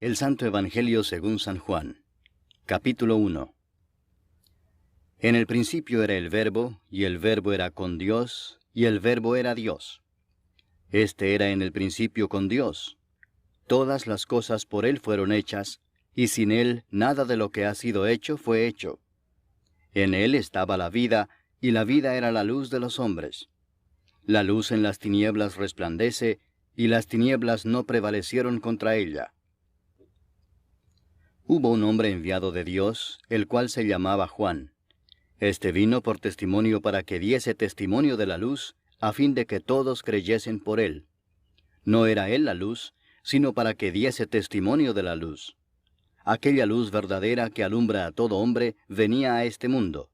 El Santo Evangelio según San Juan. Capítulo 1. En el principio era el Verbo, y el Verbo era con Dios, y el Verbo era Dios. Este era en el principio con Dios. Todas las cosas por Él fueron hechas, y sin Él nada de lo que ha sido hecho fue hecho. En Él estaba la vida, y la vida era la luz de los hombres. La luz en las tinieblas resplandece, y las tinieblas no prevalecieron contra ella. Hubo un hombre enviado de Dios, el cual se llamaba Juan. Este vino por testimonio para que diese testimonio de la luz, a fin de que todos creyesen por él. No era él la luz, sino para que diese testimonio de la luz. Aquella luz verdadera que alumbra a todo hombre venía a este mundo.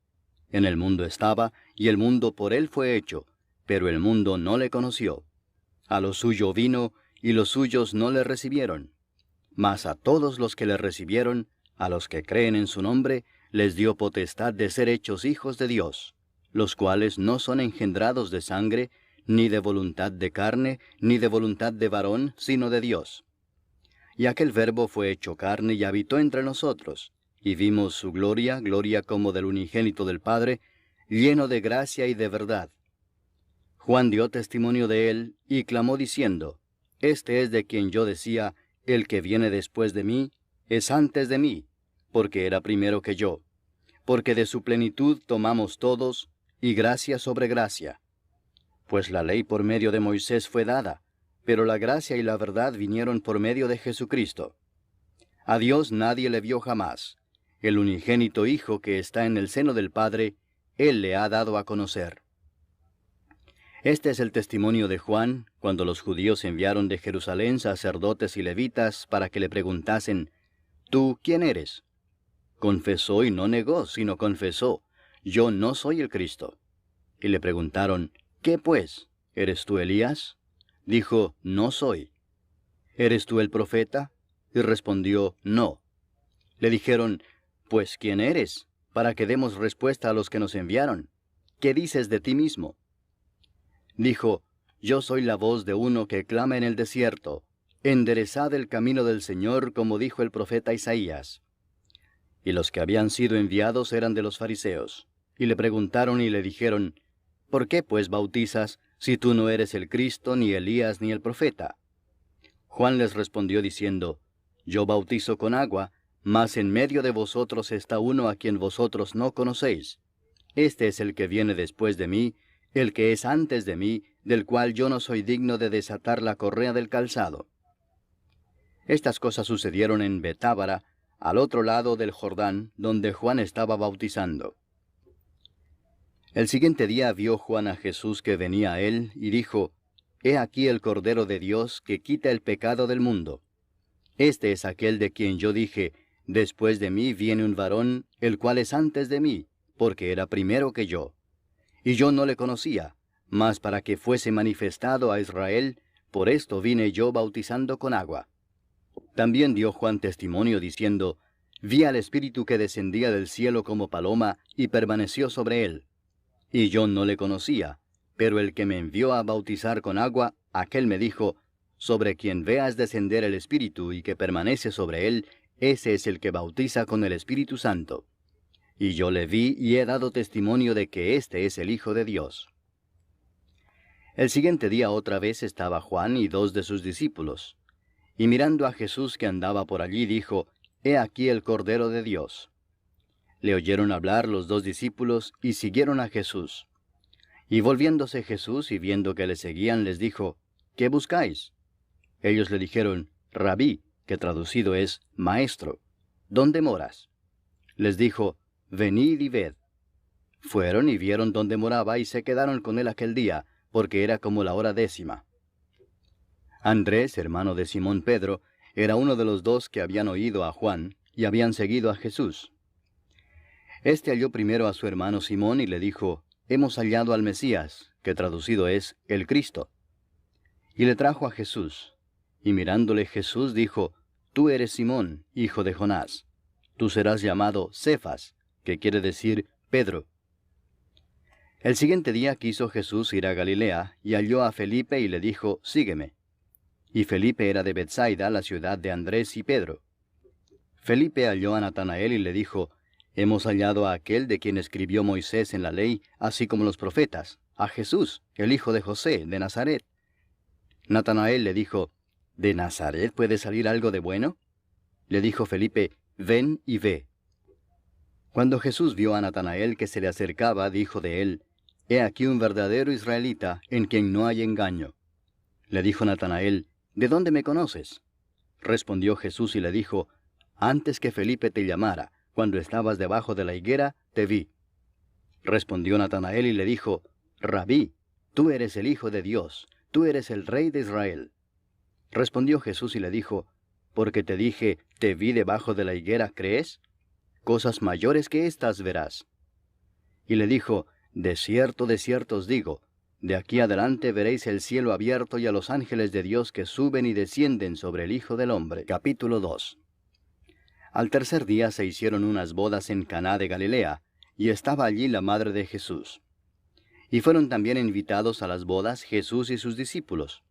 En el mundo estaba, y el mundo por él fue hecho, pero el mundo no le conoció. A lo suyo vino, y los suyos no le recibieron. Mas a todos los que le recibieron, a los que creen en su nombre, les dio potestad de ser hechos hijos de Dios, los cuales no son engendrados de sangre, ni de voluntad de carne, ni de voluntad de varón, sino de Dios. Y aquel Verbo fue hecho carne y habitó entre nosotros, y vimos su gloria, gloria como del unigénito del Padre, lleno de gracia y de verdad. Juan dio testimonio de él, y clamó diciendo, Este es de quien yo decía, el que viene después de mí, es antes de mí, porque era primero que yo. Porque de su plenitud tomamos todos, y gracia sobre gracia. Pues la ley por medio de Moisés fue dada, pero la gracia y la verdad vinieron por medio de Jesucristo. A Dios nadie le vio jamás. El unigénito Hijo que está en el seno del Padre, Él le ha dado a conocer. Este es el testimonio de Juan, cuando los judíos enviaron de Jerusalén sacerdotes y levitas para que le preguntasen, ¿Tú quién eres? Confesó y no negó, sino confesó, Yo no soy el Cristo. Y le preguntaron, ¿Qué pues? ¿Eres tú Elías? Dijo, No soy. ¿Eres tú el profeta? Y respondió, No. Le dijeron, Pues ¿quién eres? Para que demos respuesta a los que nos enviaron. ¿Qué dices de ti mismo? Dijo, Yo soy la voz de uno que clama en el desierto, enderezad el camino del Señor, como dijo el profeta Isaías. Y los que habían sido enviados eran de los fariseos, y le preguntaron y le dijeron, ¿Por qué pues bautizas, si tú no eres el Cristo, ni Elías, ni el profeta? Juan les respondió diciendo, Yo bautizo con agua, mas en medio de vosotros está uno a quien vosotros no conocéis. Este es el que viene después de mí, el que es antes de mí, del cual yo no soy digno de desatar la correa del calzado. Estas cosas sucedieron en Betábara, al otro lado del Jordán, donde Juan estaba bautizando. El siguiente día vio Juan a Jesús que venía a él, y dijo, He aquí el Cordero de Dios que quita el pecado del mundo. Este es aquel de quien yo dije, Después de mí viene un varón, el cual es antes de mí, porque era primero que yo. Y yo no le conocía, mas para que fuese manifestado a Israel, por esto vine yo bautizando con agua. También dio Juan testimonio diciendo, Vi al Espíritu que descendía del cielo como paloma, y permaneció sobre él. Y yo no le conocía, pero el que me envió a bautizar con agua, aquel me dijo, Sobre quien veas descender el Espíritu y que permanece sobre él, ese es el que bautiza con el Espíritu Santo. Y yo le vi y he dado testimonio de que éste es el Hijo de Dios. El siguiente día otra vez estaba Juan y 2 de sus discípulos. Y mirando a Jesús que andaba por allí, dijo, He aquí el Cordero de Dios. Le oyeron hablar los 2 discípulos y siguieron a Jesús. Y volviéndose Jesús y viendo que le seguían, les dijo, ¿Qué buscáis? Ellos le dijeron, Rabí, que traducido es Maestro, ¿dónde moras? Les dijo, Venid y ved. Fueron y vieron dónde moraba y se quedaron con él aquel día, porque era como la hora 10. Andrés, hermano de Simón Pedro, era uno de los 2 que habían oído a Juan y habían seguido a Jesús. Este halló primero a su hermano Simón y le dijo, Hemos hallado al Mesías, que traducido es el Cristo. Y le trajo a Jesús. Y mirándole Jesús dijo, Tú eres Simón, hijo de Jonás. Tú serás llamado Cefas, que quiere decir Pedro. El siguiente día quiso Jesús ir a Galilea, y halló a Felipe y le dijo, Sígueme. Y Felipe era de Betsaida, la ciudad de Andrés y Pedro. Felipe halló a Natanael y le dijo, Hemos hallado a aquel de quien escribió Moisés en la ley, así como los profetas, a Jesús, el hijo de José, de Nazaret. Natanael le dijo, ¿De Nazaret puede salir algo de bueno? Le dijo Felipe, Ven y ve. Cuando Jesús vio a Natanael que se le acercaba, dijo de él, He aquí un verdadero israelita, en quien no hay engaño. Le dijo Natanael, ¿De dónde me conoces? Respondió Jesús y le dijo, Antes que Felipe te llamara, cuando estabas debajo de la higuera, te vi. Respondió Natanael y le dijo, Rabí, tú eres el Hijo de Dios, tú eres el Rey de Israel. Respondió Jesús y le dijo, Porque te dije, te vi debajo de la higuera, ¿crees? Cosas mayores que éstas verás. Y le dijo, de cierto os digo, de aquí adelante veréis el cielo abierto y a los ángeles de Dios que suben y descienden sobre el Hijo del Hombre. Capítulo 2. Al tercer día se hicieron unas bodas en Caná de Galilea, y estaba allí la madre de Jesús. Y fueron también invitados a las bodas Jesús y sus discípulos.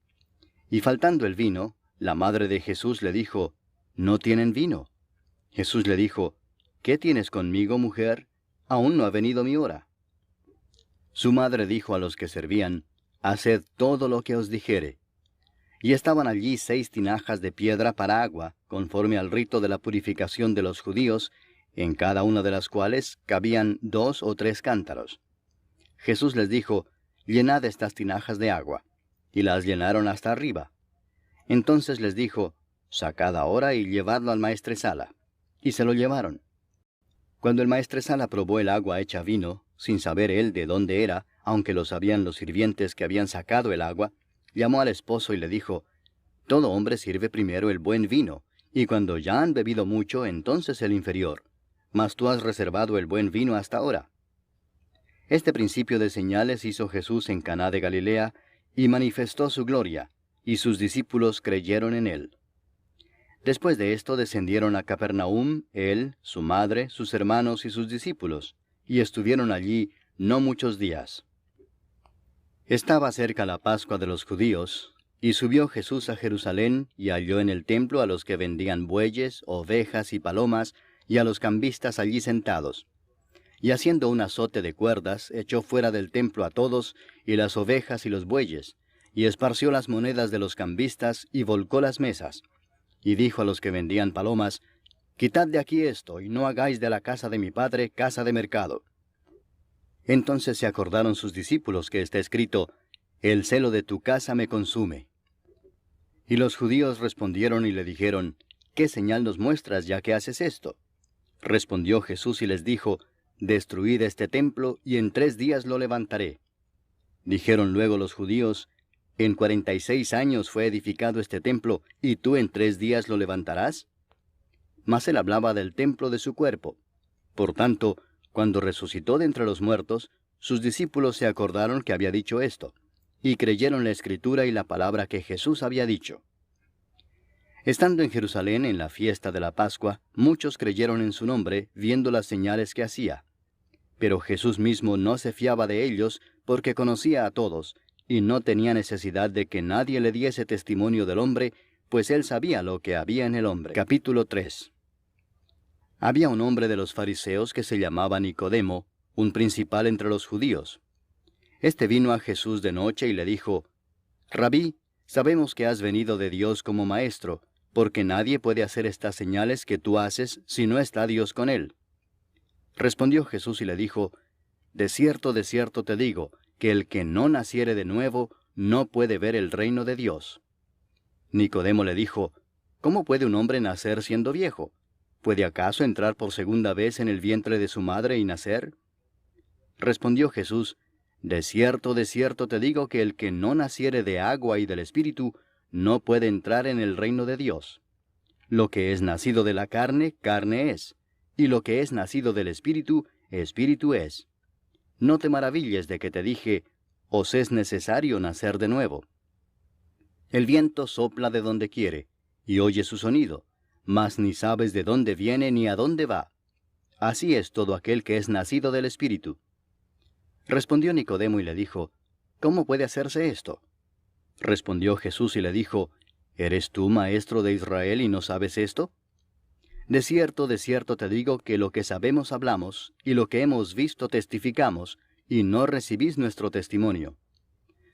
Y faltando el vino, la madre de Jesús le dijo, ¿No tienen vino? Jesús le dijo, ¿Qué tienes conmigo, mujer? Aún no ha venido mi hora. Su madre dijo a los que servían, Haced todo lo que os dijere. Y estaban allí 6 tinajas de piedra para agua, conforme al rito de la purificación de los judíos, en cada una de las cuales cabían 2 o 3 cántaros. Jesús les dijo, Llenad estas tinajas de agua. Y las llenaron hasta arriba. Entonces les dijo, Sacad ahora y llevadlo al maestresala. Y se lo llevaron. Cuando el maestresala probó el agua hecha vino, sin saber él de dónde era, aunque lo sabían los sirvientes que habían sacado el agua, llamó al esposo y le dijo, Todo hombre sirve primero el buen vino, y cuando ya han bebido mucho, entonces el inferior. Mas tú has reservado el buen vino hasta ahora. Este principio de señales hizo Jesús en Caná de Galilea, y manifestó su gloria, y sus discípulos creyeron en él. Después de esto descendieron a Capernaum, él, su madre, sus hermanos y sus discípulos, y estuvieron allí no muchos días. Estaba cerca la Pascua de los judíos, y subió Jesús a Jerusalén, y halló en el templo a los que vendían bueyes, ovejas y palomas, y a los cambistas allí sentados. Y haciendo un azote de cuerdas, echó fuera del templo a todos, y las ovejas y los bueyes, y esparció las monedas de los cambistas, y volcó las mesas. Y dijo a los que vendían palomas, Quitad de aquí esto, y no hagáis de la casa de mi padre casa de mercado. Entonces se acordaron sus discípulos que está escrito, El celo de tu casa me consume. Y los judíos respondieron y le dijeron, ¿Qué señal nos muestras ya que haces esto? Respondió Jesús y les dijo, Destruid este templo, y en 3 días lo levantaré. Dijeron luego los judíos, ¿En 46 años fue edificado este templo, y tú en 3 días lo levantarás? Mas él hablaba del templo de su cuerpo. Por tanto, cuando resucitó de entre los muertos, sus discípulos se acordaron que había dicho esto, y creyeron la Escritura y la palabra que Jesús había dicho. Estando en Jerusalén en la fiesta de la Pascua, muchos creyeron en su nombre, viendo las señales que hacía. Pero Jesús mismo no se fiaba de ellos, porque conocía a todos, y no tenía necesidad de que nadie le diese testimonio del hombre, pues él sabía lo que había en el hombre. Capítulo 3. Había un hombre de los fariseos que se llamaba Nicodemo, un principal entre los judíos. Este vino a Jesús de noche y le dijo, Rabí, sabemos que has venido de Dios como maestro, porque nadie puede hacer estas señales que tú haces si no está Dios con él. Respondió Jesús y le dijo, de cierto te digo, que el que no naciere de nuevo no puede ver el reino de Dios. Nicodemo le dijo, ¿Cómo puede un hombre nacer siendo viejo? ¿Puede acaso entrar por segunda vez en el vientre de su madre y nacer? Respondió Jesús, de cierto te digo que el que no naciere de agua y del Espíritu no puede entrar en el reino de Dios. Lo que es nacido de la carne, carne es, y lo que es nacido del Espíritu, Espíritu es. No te maravilles de que te dije, os es necesario nacer de nuevo. El viento sopla de donde quiere, y oye su sonido, mas ni sabes de dónde viene ni a dónde va. Así es todo aquel que es nacido del Espíritu. Respondió Nicodemo y le dijo, ¿Cómo puede hacerse esto? Respondió Jesús y le dijo, ¿Eres tú maestro de Israel y no sabes esto? De cierto te digo que lo que sabemos hablamos, y lo que hemos visto testificamos, y no recibís nuestro testimonio.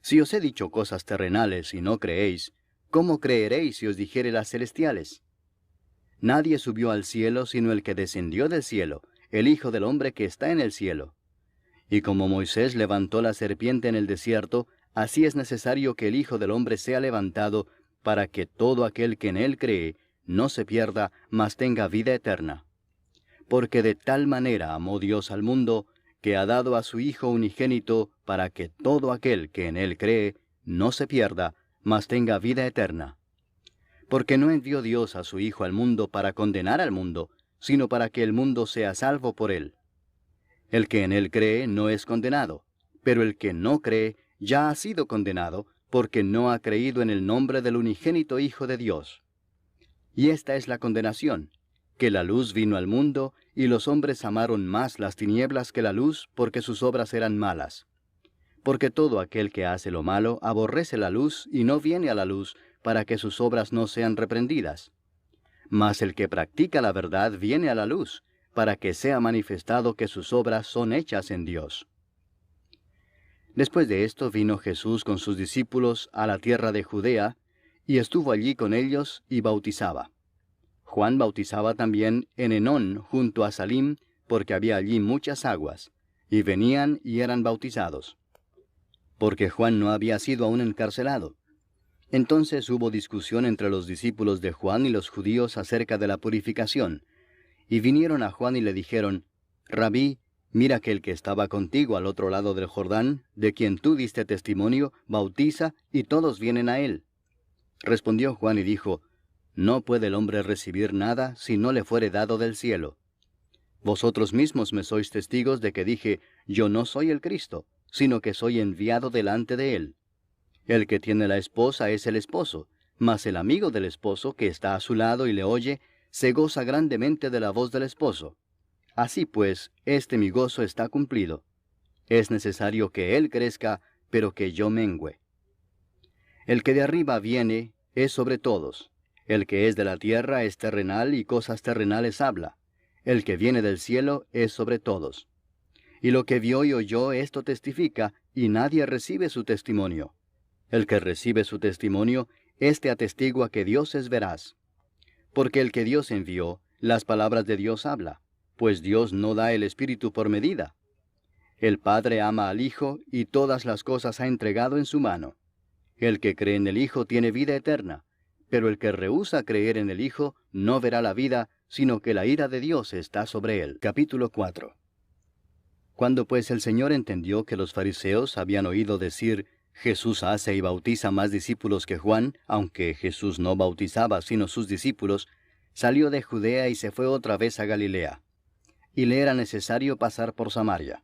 Si os he dicho cosas terrenales y no creéis, ¿cómo creeréis si os dijere las celestiales? Nadie subió al cielo sino el que descendió del cielo, el Hijo del Hombre que está en el cielo. Y como Moisés levantó la serpiente en el desierto, así es necesario que el Hijo del Hombre sea levantado, para que todo aquel que en él cree no se pierda, mas tenga vida eterna. Porque de tal manera amó Dios al mundo, que ha dado a su Hijo unigénito, para que todo aquel que en él cree no se pierda, mas tenga vida eterna. Porque no envió Dios a su Hijo al mundo para condenar al mundo, sino para que el mundo sea salvo por él. El que en él cree no es condenado, pero el que no cree ya ha sido condenado, porque no ha creído en el nombre del unigénito Hijo de Dios. Y esta es la condenación, que la luz vino al mundo, y los hombres amaron más las tinieblas que la luz, porque sus obras eran malas. Porque todo aquel que hace lo malo aborrece la luz, y no viene a la luz, para que sus obras no sean reprendidas. Mas el que practica la verdad viene a la luz, para que sea manifestado que sus obras son hechas en Dios. Después de esto vino Jesús con sus discípulos a la tierra de Judea, y estuvo allí con ellos y bautizaba. Juan bautizaba también en Enón junto a Salim, porque había allí muchas aguas, y venían y eran bautizados. Porque Juan no había sido aún encarcelado. Entonces hubo discusión entre los discípulos de Juan y los judíos acerca de la purificación. Y vinieron a Juan y le dijeron, Rabí, mira que el que estaba contigo al otro lado del Jordán, de quien tú diste testimonio, bautiza, y todos vienen a él. Respondió Juan y dijo, No puede el hombre recibir nada si no le fuere dado del cielo. Vosotros mismos me sois testigos de que dije, Yo no soy el Cristo, sino que soy enviado delante de él. El que tiene la esposa es el esposo, mas el amigo del esposo que está a su lado y le oye, se goza grandemente de la voz del esposo. Así pues, mi gozo está cumplido. Es necesario que él crezca, pero que yo mengüe. El que de arriba viene es sobre todos. El que es de la tierra es terrenal y cosas terrenales habla. El que viene del cielo es sobre todos. Y lo que vio y oyó esto testifica, y nadie recibe su testimonio. El que recibe su testimonio, éste atestigua que Dios es veraz. Porque el que Dios envió, las palabras de Dios habla, pues Dios no da el Espíritu por medida. El Padre ama al Hijo, y todas las cosas ha entregado en su mano. El que cree en el Hijo tiene vida eterna, pero el que rehúsa creer en el Hijo no verá la vida, sino que la ira de Dios está sobre él. Capítulo 4. Cuando pues el Señor entendió que los fariseos habían oído decir, Jesús hace y bautiza más discípulos que Juan, aunque Jesús no bautizaba sino sus discípulos, salió de Judea y se fue otra vez a Galilea. Y le era necesario pasar por Samaria.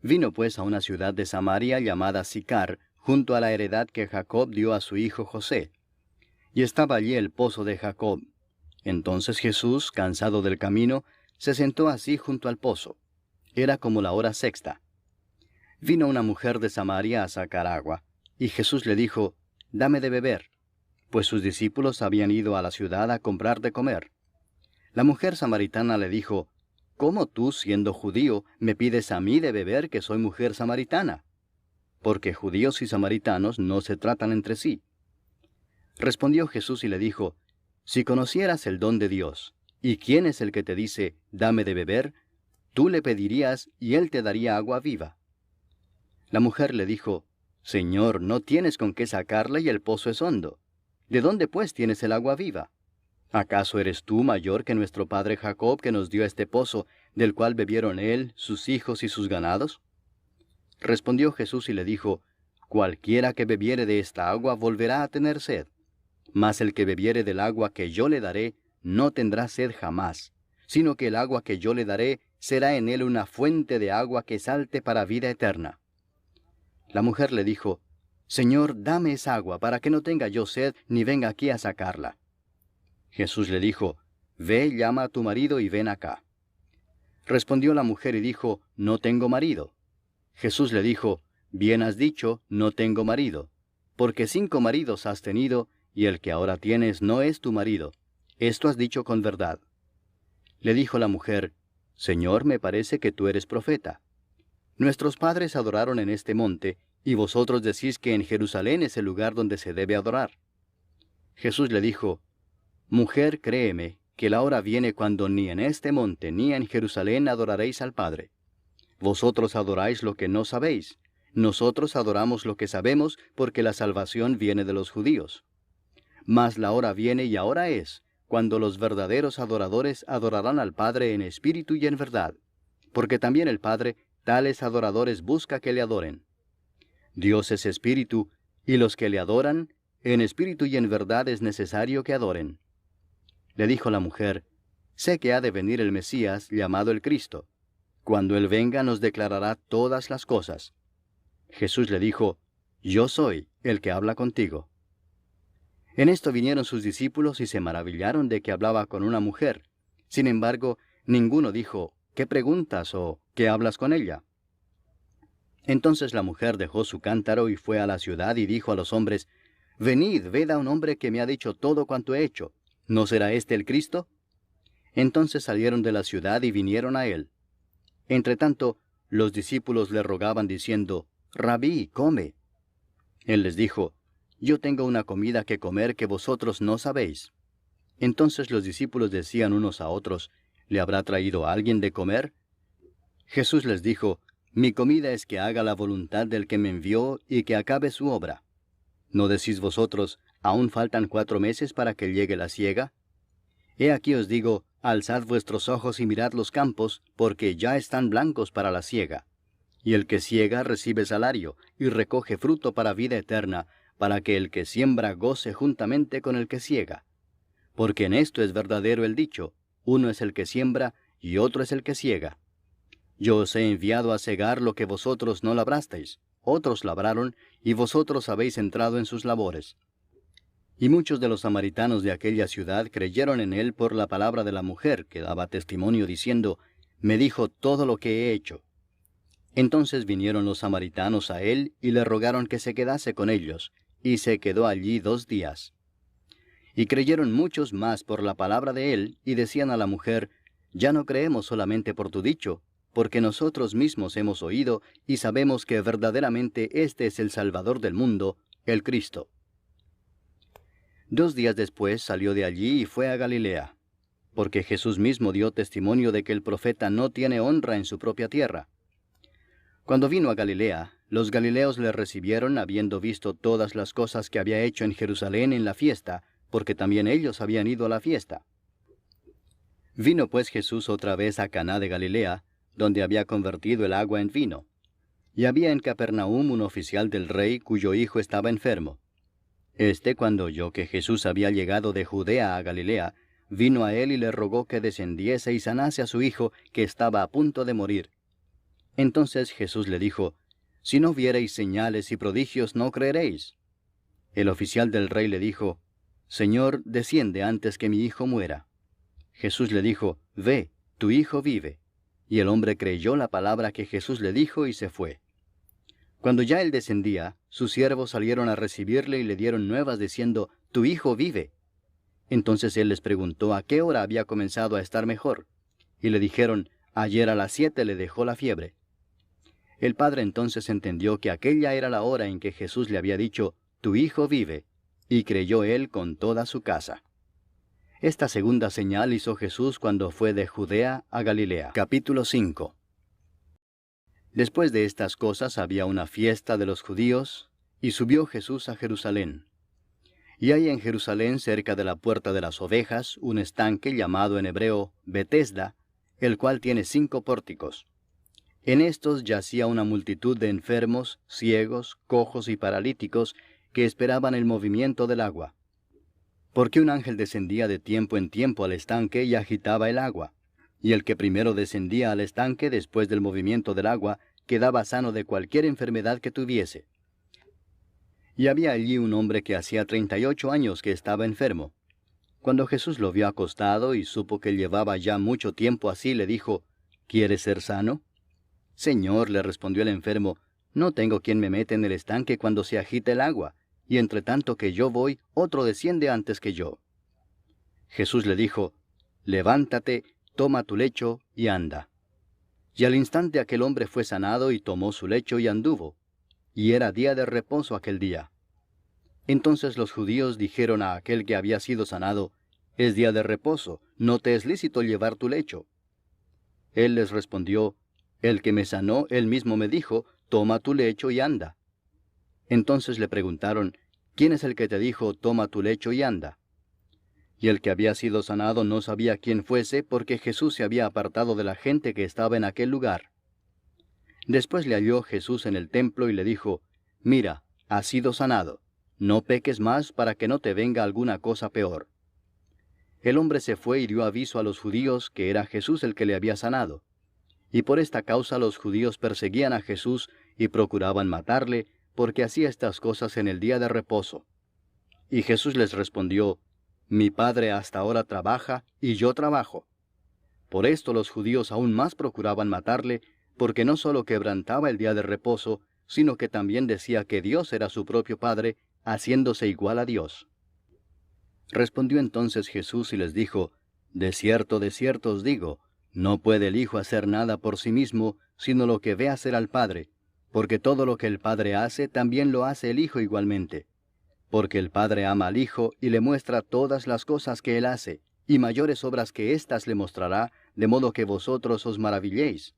Vino pues a una ciudad de Samaria llamada Sicar, junto a la heredad que Jacob dio a su hijo José. Y estaba allí el pozo de Jacob. Entonces Jesús, cansado del camino, se sentó así junto al pozo. Era como la hora sexta. Vino una mujer de Samaria a sacar agua, y Jesús le dijo, Dame de beber, pues sus discípulos habían ido a la ciudad a comprar de comer. La mujer samaritana le dijo, ¿Cómo tú, siendo judío, me pides a mí de beber que soy mujer samaritana? Porque judíos y samaritanos no se tratan entre sí. Respondió Jesús y le dijo, Si conocieras el don de Dios, y quién es el que te dice, Dame de beber, tú le pedirías y él te daría agua viva. La mujer le dijo, Señor, no tienes con qué sacarla y el pozo es hondo. ¿De dónde pues tienes el agua viva? ¿Acaso eres tú mayor que nuestro padre Jacob, que nos dio este pozo, del cual bebieron él, sus hijos y sus ganados? Respondió Jesús y le dijo, Cualquiera que bebiere de esta agua volverá a tener sed. Mas el que bebiere del agua que yo le daré, no tendrá sed jamás, sino que el agua que yo le daré será en él una fuente de agua que salte para vida eterna. La mujer le dijo, Señor, dame esa agua, para que no tenga yo sed, ni venga aquí a sacarla. Jesús le dijo, Ve, llama a tu marido y ven acá. Respondió la mujer y dijo, No tengo marido. Jesús le dijo, Bien has dicho, no tengo marido, porque 5 maridos has tenido, y el que ahora tienes no es tu marido. esto has dicho con verdad. Le dijo la mujer, Señor, me parece que tú eres profeta. Nuestros padres adoraron en este monte, y vosotros decís que en Jerusalén es el lugar donde se debe adorar. Jesús le dijo, Mujer, créeme, que la hora viene cuando ni en este monte ni en Jerusalén adoraréis al Padre. Vosotros adoráis lo que no sabéis, nosotros adoramos lo que sabemos, porque la salvación viene de los judíos. Mas la hora viene y ahora es, cuando los verdaderos adoradores adorarán al Padre en espíritu y en verdad, porque también el Padre tales adoradores busca que le adoren. Dios es espíritu, y los que le adoran, en espíritu y en verdad es necesario que adoren. Le dijo la mujer, Sé que ha de venir el Mesías, llamado el Cristo. Cuando Él venga nos declarará todas las cosas. Jesús le dijo, Yo soy el que habla contigo. En esto vinieron sus discípulos y se maravillaron de que hablaba con una mujer. Sin embargo, ninguno dijo, ¿qué preguntas o qué hablas con ella? Entonces la mujer dejó su cántaro y fue a la ciudad y dijo a los hombres, Venid, ved a un hombre que me ha dicho todo cuanto he hecho. ¿No será este el Cristo? Entonces salieron de la ciudad y vinieron a él. Entretanto, los discípulos le rogaban diciendo, Rabí, come. Él les dijo, Yo tengo una comida que comer que vosotros no sabéis. Entonces los discípulos decían unos a otros, ¿le habrá traído alguien de comer? Jesús les dijo, Mi comida es que haga la voluntad del que me envió y que acabe su obra. ¿No decís vosotros, aún faltan 4 meses para que llegue la siega? He aquí os digo, alzad vuestros ojos y mirad los campos, porque ya están blancos para la siega. Y el que siega recibe salario, y recoge fruto para vida eterna, para que el que siembra goce juntamente con el que siega. Porque en esto es verdadero el dicho, uno es el que siembra, y otro es el que siega. Yo os he enviado a segar lo que vosotros no labrasteis, otros labraron, y vosotros habéis entrado en sus labores. Y muchos de los samaritanos de aquella ciudad creyeron en él por la palabra de la mujer, que daba testimonio diciendo, Me dijo todo lo que he hecho. Entonces vinieron los samaritanos a él y le rogaron que se quedase con ellos, y se quedó allí 2 días. Y creyeron muchos más por la palabra de él, y decían a la mujer, Ya no creemos solamente por tu dicho, porque nosotros mismos hemos oído y sabemos que verdaderamente este es el Salvador del mundo, el Cristo. 2 días después salió de allí y fue a Galilea, porque Jesús mismo dio testimonio de que el profeta no tiene honra en su propia tierra. Cuando vino a Galilea, los galileos le recibieron habiendo visto todas las cosas que había hecho en Jerusalén en la fiesta, porque también ellos habían ido a la fiesta. Vino pues Jesús otra vez a Caná de Galilea, donde había convertido el agua en vino. Y había en Capernaum un oficial del rey cuyo hijo estaba enfermo. Cuando oyó que Jesús había llegado de Judea a Galilea, vino a él y le rogó que descendiese y sanase a su hijo, que estaba a punto de morir. Entonces Jesús le dijo, Si no viereis señales y prodigios, no creeréis. El oficial del rey le dijo, Señor, desciende antes que mi hijo muera. Jesús le dijo, Ve, tu hijo vive. Y el hombre creyó la palabra que Jesús le dijo y se fue. Cuando ya él descendía, sus siervos salieron a recibirle y le dieron nuevas diciendo, Tu hijo vive. Entonces él les preguntó a qué hora había comenzado a estar mejor. Y le dijeron, Ayer a las 7 le dejó la fiebre. El padre entonces entendió que aquella era la hora en que Jesús le había dicho, Tu hijo vive, y creyó él con toda su casa. Esta segunda señal hizo Jesús cuando fue de Judea a Galilea. Capítulo 5. Después de estas cosas había una fiesta de los judíos, y subió Jesús a Jerusalén. Y hay en Jerusalén, cerca de la puerta de las ovejas, un estanque llamado en hebreo Betesda, el cual tiene 5 pórticos. En estos yacía una multitud de enfermos, ciegos, cojos y paralíticos, que esperaban el movimiento del agua. Porque un ángel descendía de tiempo en tiempo al estanque y agitaba el agua. Y el que primero descendía al estanque después del movimiento del agua, quedaba sano de cualquier enfermedad que tuviese. Y había allí un hombre que hacía 38 años que estaba enfermo. Cuando Jesús lo vio acostado y supo que llevaba ya mucho tiempo así, le dijo, ¿Quieres ser sano? Señor, le respondió el enfermo, no tengo quien me mete en el estanque cuando se agita el agua, y entre tanto que yo voy, otro desciende antes que yo. Jesús le dijo, «Levántate, toma tu lecho y anda». Y al instante aquel hombre fue sanado y tomó su lecho y anduvo. Y era día de reposo aquel día. Entonces los judíos dijeron a aquel que había sido sanado, «Es día de reposo, no te es lícito llevar tu lecho». Él les respondió, «El que me sanó, él mismo me dijo, toma tu lecho y anda». Entonces le preguntaron, «¿Quién es el que te dijo, toma tu lecho y anda?». Y el que había sido sanado no sabía quién fuese, porque Jesús se había apartado de la gente que estaba en aquel lugar. Después le halló Jesús en el templo y le dijo, «Mira, has sido sanado, no peques más para que no te venga alguna cosa peor». El hombre se fue y dio aviso a los judíos que era Jesús el que le había sanado. Y por esta causa los judíos perseguían a Jesús y procuraban matarle, porque hacía estas cosas en el día de reposo. Y Jesús les respondió, «Mi Padre hasta ahora trabaja, y yo trabajo». Por esto los judíos aún más procuraban matarle, porque no solo quebrantaba el día de reposo, sino que también decía que Dios era su propio Padre, haciéndose igual a Dios. Respondió entonces Jesús y les dijo, de cierto os digo, no puede el Hijo hacer nada por sí mismo, sino lo que ve hacer al Padre, porque todo lo que el Padre hace, también lo hace el Hijo igualmente. Porque el Padre ama al Hijo y le muestra todas las cosas que Él hace, y mayores obras que éstas le mostrará, de modo que vosotros os maravilléis.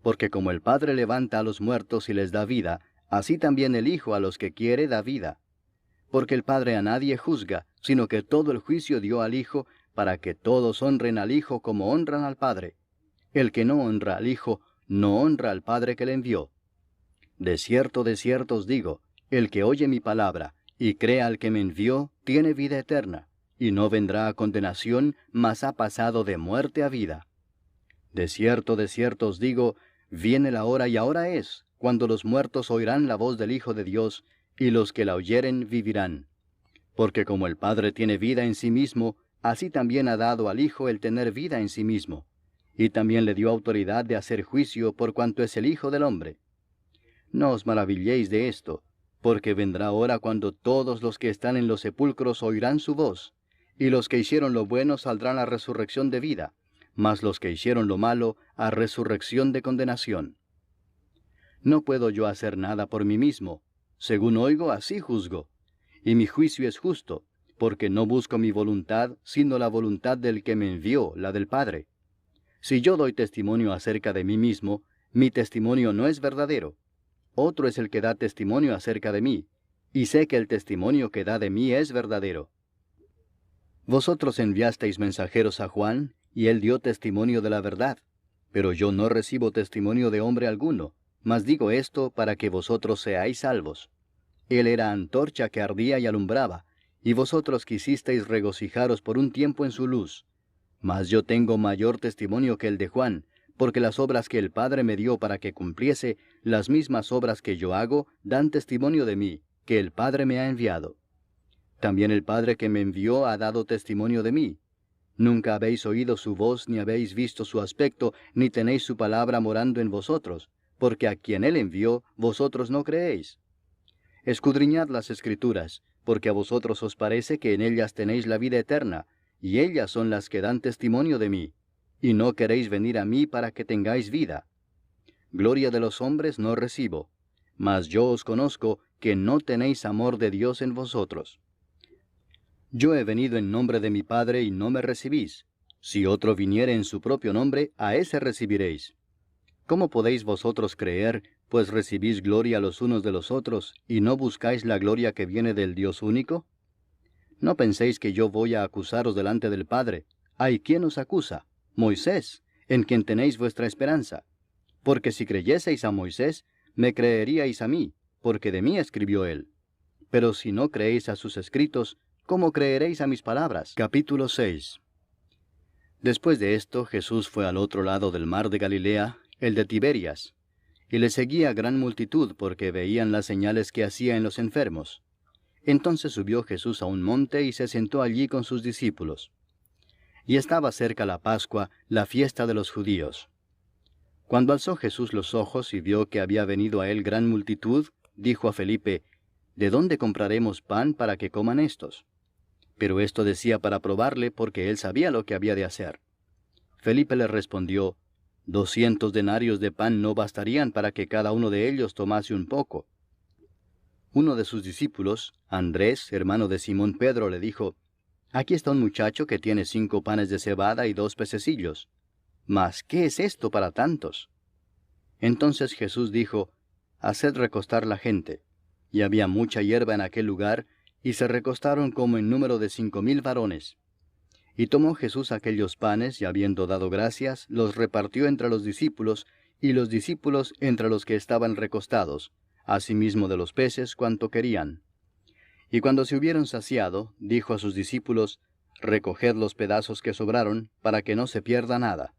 Porque como el Padre levanta a los muertos y les da vida, así también el Hijo a los que quiere da vida. Porque el Padre a nadie juzga, sino que todo el juicio dio al Hijo, para que todos honren al Hijo como honran al Padre. El que no honra al Hijo, no honra al Padre que le envió. De cierto os digo, el que oye mi palabra, y cree al que me envió, tiene vida eterna, y no vendrá a condenación, mas ha pasado de muerte a vida. De cierto os digo, viene la hora y ahora es, cuando los muertos oirán la voz del Hijo de Dios, y los que la oyeren vivirán. Porque como el Padre tiene vida en sí mismo, así también ha dado al Hijo el tener vida en sí mismo, y también le dio autoridad de hacer juicio por cuanto es el Hijo del hombre. No os maravilléis de esto, porque vendrá hora cuando todos los que están en los sepulcros oirán su voz, y los que hicieron lo bueno saldrán a resurrección de vida, mas los que hicieron lo malo a resurrección de condenación. No puedo yo hacer nada por mí mismo, según oigo así juzgo, y mi juicio es justo, porque no busco mi voluntad, sino la voluntad del que me envió, la del Padre. Si yo doy testimonio acerca de mí mismo, mi testimonio no es verdadero. Otro es el que da testimonio acerca de mí, y sé que el testimonio que da de mí es verdadero. Vosotros enviasteis mensajeros a Juan, y él dio testimonio de la verdad, pero yo no recibo testimonio de hombre alguno, mas digo esto para que vosotros seáis salvos. Él era antorcha que ardía y alumbraba, y vosotros quisisteis regocijaros por un tiempo en su luz. Mas yo tengo mayor testimonio que el de Juan, porque las obras que el Padre me dio para que cumpliese, las mismas obras que yo hago, dan testimonio de mí, que el Padre me ha enviado. También el Padre que me envió ha dado testimonio de mí. Nunca habéis oído su voz, ni habéis visto su aspecto, ni tenéis su palabra morando en vosotros, porque a quien él envió, vosotros no creéis. Escudriñad las Escrituras, porque a vosotros os parece que en ellas tenéis la vida eterna, y ellas son las que dan testimonio de mí, y no queréis venir a mí para que tengáis vida. Gloria de los hombres no recibo, mas yo os conozco que no tenéis amor de Dios en vosotros. Yo he venido en nombre de mi Padre y no me recibís. Si otro viniere en su propio nombre, a ese recibiréis. ¿Cómo podéis vosotros creer, pues recibís gloria los unos de los otros, y no buscáis la gloria que viene del Dios único? No penséis que yo voy a acusaros delante del Padre. ¿Hay quien os acusa? Moisés, en quien tenéis vuestra esperanza. Porque si creyeseis a Moisés, me creeríais a mí, porque de mí escribió él. Pero si no creéis a sus escritos, ¿cómo creeréis a mis palabras? Capítulo 6. Después de esto, Jesús fue al otro lado del mar de Galilea, el de Tiberias, y le seguía gran multitud porque veían las señales que hacía en los enfermos. Entonces subió Jesús a un monte y se sentó allí con sus discípulos. Y estaba cerca la Pascua, la fiesta de los judíos. Cuando alzó Jesús los ojos y vio que había venido a él gran multitud, dijo a Felipe, «¿De dónde compraremos pan para que coman estos?». Pero esto decía para probarle, porque él sabía lo que había de hacer. Felipe le respondió, 200 denarios de pan no bastarían para que cada uno de ellos tomase un poco. Uno de sus discípulos, Andrés, hermano de Simón Pedro, le dijo, Aquí está un muchacho que tiene 5 panes de cebada y 2 pececillos. Mas, ¿qué es esto para tantos? Entonces Jesús dijo, Haced recostar la gente. Y había mucha hierba en aquel lugar, y se recostaron como en número de 5,000 varones. Y tomó Jesús aquellos panes, y habiendo dado gracias, los repartió entre los discípulos, y los discípulos entre los que estaban recostados, asimismo de los peces cuanto querían. Y cuando se hubieron saciado, dijo a sus discípulos, Recoged los pedazos que sobraron, para que no se pierda nada.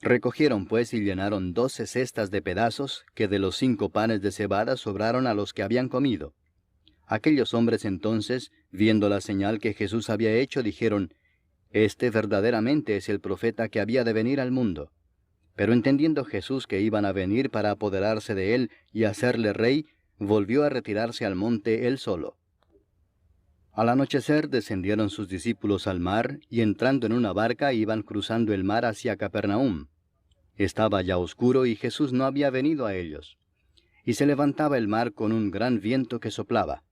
Recogieron pues y llenaron 12 cestas de pedazos, que de los 5 panes de cebada sobraron a los que habían comido. Aquellos hombres entonces, viendo la señal que Jesús había hecho, dijeron, Este verdaderamente es el profeta que había de venir al mundo. Pero entendiendo Jesús que iban a venir para apoderarse de él y hacerle rey, volvió a retirarse al monte él solo. Al anochecer descendieron sus discípulos al mar, y entrando en una barca iban cruzando el mar hacia Capernaum. Estaba ya oscuro y Jesús no había venido a ellos. Y se levantaba el mar con un gran viento que soplaba.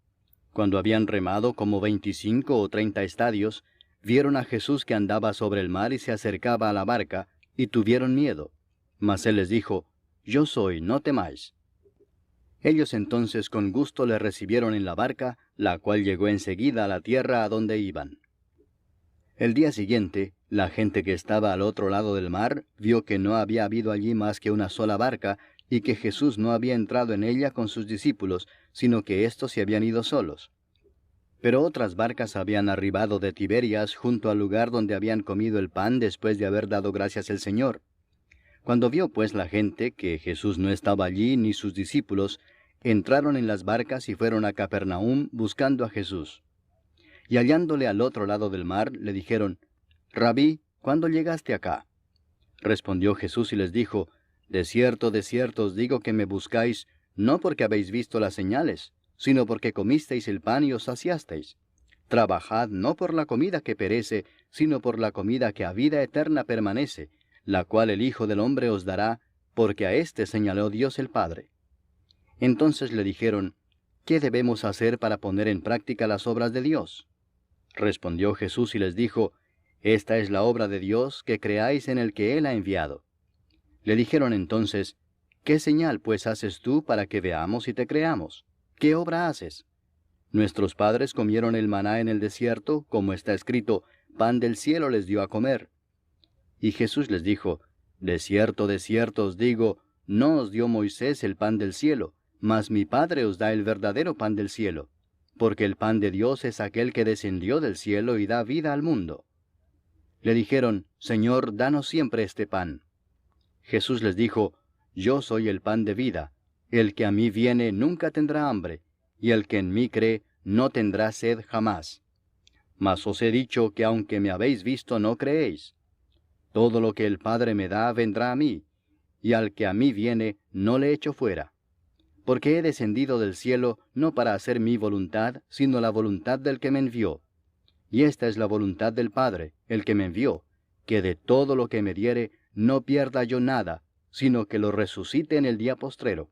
Cuando habían remado como 25 o 30 estadios, vieron a Jesús que andaba sobre el mar y se acercaba a la barca, y tuvieron miedo. Mas él les dijo, Yo soy, no temáis. Ellos entonces con gusto le recibieron en la barca, la cual llegó enseguida a la tierra a donde iban. El día siguiente, la gente que estaba al otro lado del mar vio que no había habido allí más que una sola barca, y que Jesús no había entrado en ella con sus discípulos, sino que éstos se habían ido solos. Pero otras barcas habían arribado de Tiberias junto al lugar donde habían comido el pan después de haber dado gracias al Señor. Cuando vio pues la gente que Jesús no estaba allí ni sus discípulos, entraron en las barcas y fueron a Capernaum buscando a Jesús. Y hallándole al otro lado del mar, le dijeron, Rabí, ¿cuándo llegaste acá? Respondió Jesús y les dijo, de cierto os digo que me buscáis, no porque habéis visto las señales, sino porque comisteis el pan y os saciasteis. Trabajad no por la comida que perece, sino por la comida que a vida eterna permanece, la cual el Hijo del Hombre os dará, porque a éste señaló Dios el Padre. Entonces le dijeron, ¿qué debemos hacer para poner en práctica las obras de Dios? Respondió Jesús y les dijo, Esta es la obra de Dios, que creáis en el que Él ha enviado. Le dijeron entonces, ¿qué señal pues haces tú para que veamos y te creamos? ¿Qué obra haces? Nuestros padres comieron el maná en el desierto, como está escrito, pan del cielo les dio a comer. Y Jesús les dijo, de cierto os digo, no os dio Moisés el pan del cielo, mas mi Padre os da el verdadero pan del cielo, porque el pan de Dios es aquel que descendió del cielo y da vida al mundo. Le dijeron, Señor, danos siempre este pan. Jesús les dijo, Yo soy el pan de vida, el que a mí viene nunca tendrá hambre, y el que en mí cree no tendrá sed jamás. Mas os he dicho que aunque me habéis visto no creéis. Todo lo que el Padre me da vendrá a mí, y al que a mí viene no le echo fuera. Porque he descendido del cielo no para hacer mi voluntad, sino la voluntad del que me envió. Y esta es la voluntad del Padre, el que me envió, que de todo lo que me diere no pierda yo nada, sino que lo resucite en el día postrero.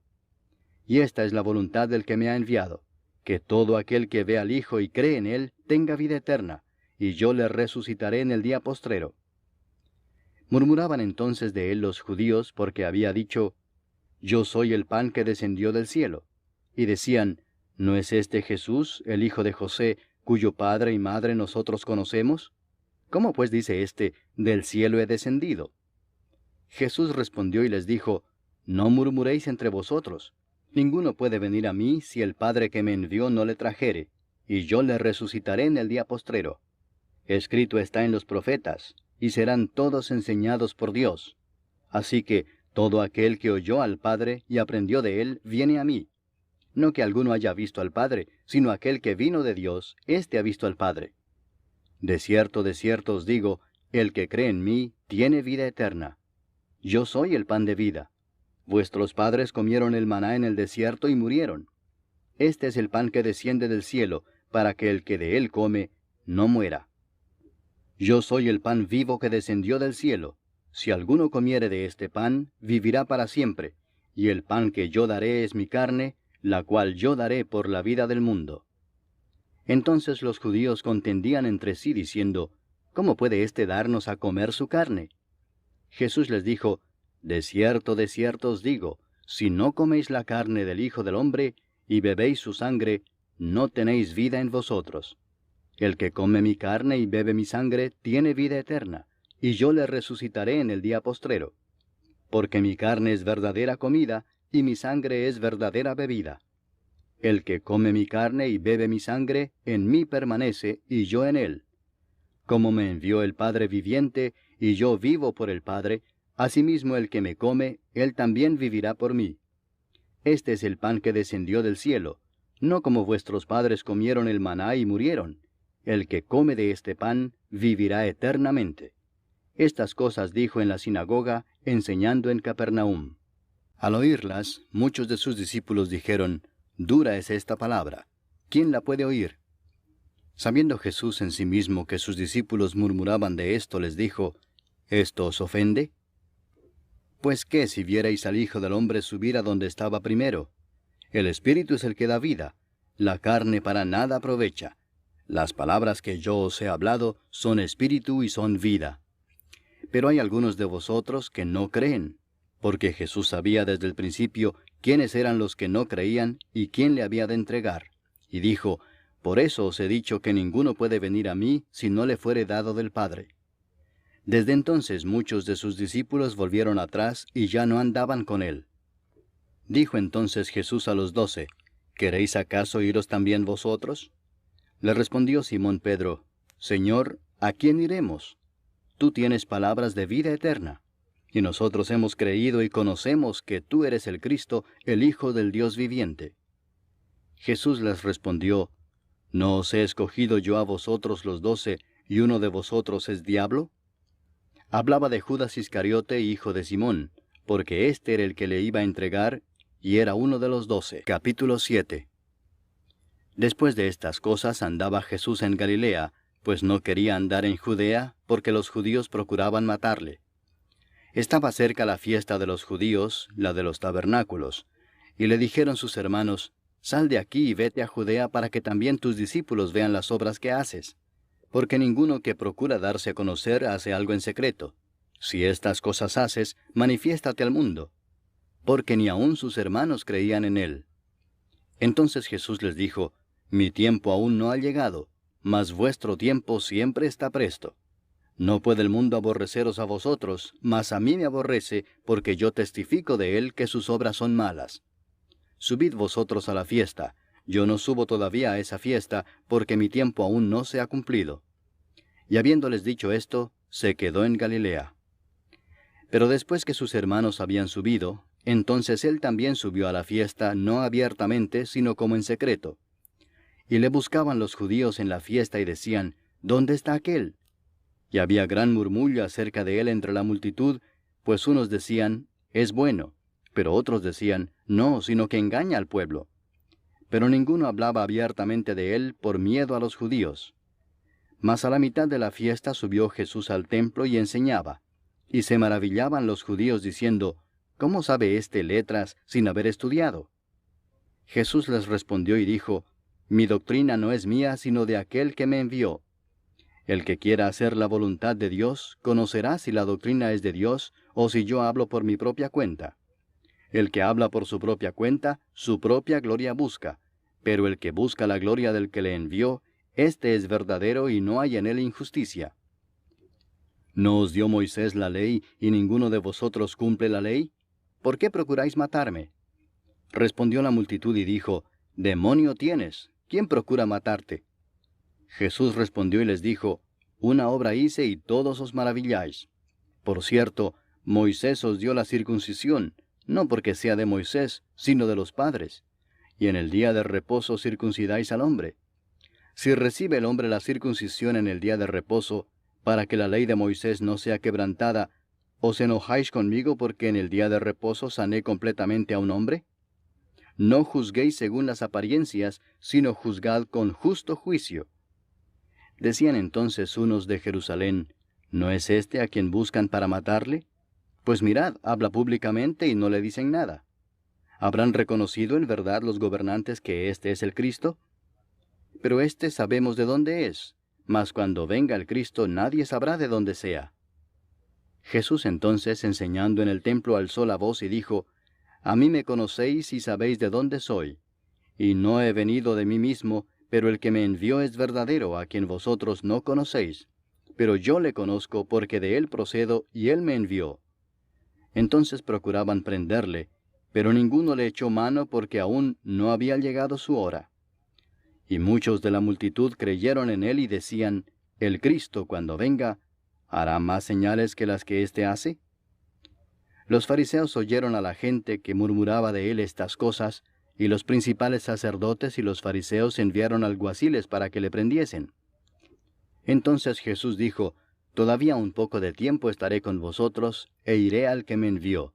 Y esta es la voluntad del que me ha enviado, que todo aquel que ve al Hijo y cree en él tenga vida eterna, y yo le resucitaré en el día postrero. Murmuraban entonces de él los judíos, porque había dicho, Yo soy el pan que descendió del cielo. Y decían, ¿no es este Jesús, el hijo de José, cuyo padre y madre nosotros conocemos? ¿Cómo pues dice éste, del cielo he descendido? Jesús respondió y les dijo, No murmuréis entre vosotros. Ninguno puede venir a mí si el Padre que me envió no le trajere, y yo le resucitaré en el día postrero. Escrito está en los profetas, y serán todos enseñados por Dios. Así que todo aquel que oyó al Padre y aprendió de él, viene a mí. No que alguno haya visto al Padre, sino aquel que vino de Dios, éste ha visto al Padre. De cierto os digo, el que cree en mí tiene vida eterna. Yo soy el pan de vida. Vuestros padres comieron el maná en el desierto y murieron. Este es el pan que desciende del cielo, para que el que de él come no muera. Yo soy el pan vivo que descendió del cielo. Si alguno comiere de este pan, vivirá para siempre, y el pan que yo daré es mi carne, la cual yo daré por la vida del mundo. Entonces los judíos contendían entre sí diciendo, ¿cómo puede éste darnos a comer su carne? Jesús les dijo, de cierto os digo, si no coméis la carne del Hijo del Hombre, y bebéis su sangre, no tenéis vida en vosotros. El que come mi carne y bebe mi sangre, tiene vida eterna, y yo le resucitaré en el día postrero. Porque mi carne es verdadera comida, y mi sangre es verdadera bebida. El que come mi carne y bebe mi sangre, en mí permanece, y yo en él. Como me envió el Padre viviente, y yo vivo por el Padre, asimismo el que me come, él también vivirá por mí. Este es el pan que descendió del cielo, no como vuestros padres comieron el maná y murieron. El que come de este pan, vivirá eternamente. Estas cosas dijo en la sinagoga, enseñando en Capernaum. Al oírlas, muchos de sus discípulos dijeron, dura es esta palabra, ¿quién la puede oír? Sabiendo Jesús en sí mismo que sus discípulos murmuraban de esto, les dijo, ¿esto os ofende? Pues qué si vierais al Hijo del Hombre subir a donde estaba primero. El Espíritu es el que da vida, la carne para nada aprovecha. Las palabras que yo os he hablado son espíritu y son vida. Pero hay algunos de vosotros que no creen, porque Jesús sabía desde el principio quiénes eran los que no creían y quién le había de entregar. Y dijo, por eso os he dicho que ninguno puede venir a mí si no le fuere dado del Padre. Desde entonces muchos de sus discípulos volvieron atrás y ya no andaban con él. Dijo entonces Jesús a los 12, ¿queréis acaso iros también vosotros? Le respondió Simón Pedro, Señor, ¿a quién iremos? Tú tienes palabras de vida eterna, y nosotros hemos creído y conocemos que tú eres el Cristo, el Hijo del Dios viviente. Jesús les respondió, ¿no os he escogido yo a vosotros los 12, y uno de vosotros es diablo? Hablaba de Judas Iscariote, hijo de Simón, porque éste era el que le iba a entregar, y era uno de los 12. Capítulo 7. Después de estas cosas andaba Jesús en Galilea, pues no quería andar en Judea, porque los judíos procuraban matarle. Estaba cerca la fiesta de los judíos, la de los tabernáculos, y le dijeron sus hermanos, Sal de aquí y vete a Judea para que también tus discípulos vean las obras que haces. Porque ninguno que procura darse a conocer hace algo en secreto. Si estas cosas haces, manifiéstate al mundo. Porque ni aun sus hermanos creían en él. Entonces Jesús les dijo, Mi tiempo aún no ha llegado, mas vuestro tiempo siempre está presto. No puede el mundo aborreceros a vosotros, mas a mí me aborrece, porque yo testifico de él que sus obras son malas. Subid vosotros a la fiesta, yo no subo todavía a esa fiesta, porque mi tiempo aún no se ha cumplido. Y habiéndoles dicho esto, se quedó en Galilea. Pero después que sus hermanos habían subido, entonces él también subió a la fiesta, no abiertamente, sino como en secreto. Y le buscaban los judíos en la fiesta y decían, ¿dónde está aquél? Y había gran murmullo acerca de él entre la multitud, pues unos decían, es bueno, pero otros decían, no, sino que engaña al pueblo. Pero ninguno hablaba abiertamente de él por miedo a los judíos. Mas a la mitad de la fiesta subió Jesús al templo y enseñaba. Y se maravillaban los judíos diciendo, ¿cómo sabe éste letras sin haber estudiado? Jesús les respondió y dijo, Mi doctrina no es mía sino de aquel que me envió. El que quiera hacer la voluntad de Dios, conocerá si la doctrina es de Dios o si yo hablo por mi propia cuenta. El que habla por su propia cuenta, su propia gloria busca, pero el que busca la gloria del que le envió, éste es verdadero y no hay en él injusticia. ¿No os dio Moisés la ley y ninguno de vosotros cumple la ley? ¿Por qué procuráis matarme? Respondió la multitud y dijo, Demonio tienes, ¿quién procura matarte? Jesús respondió y les dijo, Una obra hice y todos os maravilláis. Por cierto, Moisés os dio la circuncisión, no porque sea de Moisés, sino de los padres. Y en el día de reposo circuncidáis al hombre. Si recibe el hombre la circuncisión en el día de reposo, para que la ley de Moisés no sea quebrantada, ¿os enojáis conmigo porque en el día de reposo sané completamente a un hombre? No juzguéis según las apariencias, sino juzgad con justo juicio. Decían entonces unos de Jerusalén, ¿no es este a quien buscan para matarle? Pues mirad, habla públicamente y no le dicen nada. ¿Habrán reconocido en verdad los gobernantes que este es el Cristo? Pero este sabemos de dónde es, mas cuando venga el Cristo nadie sabrá de dónde sea. Jesús entonces, enseñando en el templo, alzó la voz y dijo, A mí me conocéis y sabéis de dónde soy. Y no he venido de mí mismo, pero el que me envió es verdadero, a quien vosotros no conocéis. Pero yo le conozco porque de él procedo y él me envió. Entonces procuraban prenderle, pero ninguno le echó mano porque aún no había llegado su hora. Y muchos de la multitud creyeron en él y decían, El Cristo, cuando venga, ¿hará más señales que las que éste hace? Los fariseos oyeron a la gente que murmuraba de él estas cosas, y los principales sacerdotes y los fariseos enviaron alguaciles para que le prendiesen. Entonces Jesús dijo, Todavía un poco de tiempo estaré con vosotros, e iré al que me envió.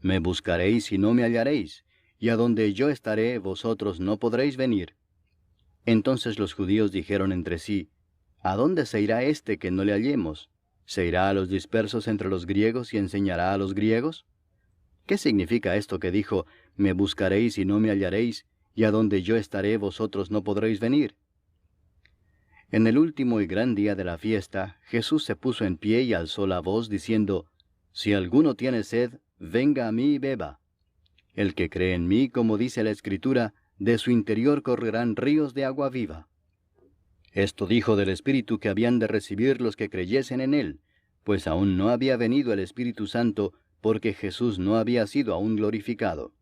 Me buscaréis y no me hallaréis, y a donde yo estaré vosotros no podréis venir. Entonces los judíos dijeron entre sí, ¿A dónde se irá este que no le hallemos? ¿Se irá a los dispersos entre los griegos y enseñará a los griegos? ¿Qué significa esto que dijo, me buscaréis y no me hallaréis, y a donde yo estaré vosotros no podréis venir? En el último y gran día de la fiesta, Jesús se puso en pie y alzó la voz, diciendo, Si alguno tiene sed, venga a mí y beba. El que cree en mí, como dice la Escritura, de su interior correrán ríos de agua viva. Esto dijo del Espíritu que habían de recibir los que creyesen en él, pues aún no había venido el Espíritu Santo, porque Jesús no había sido aún glorificado.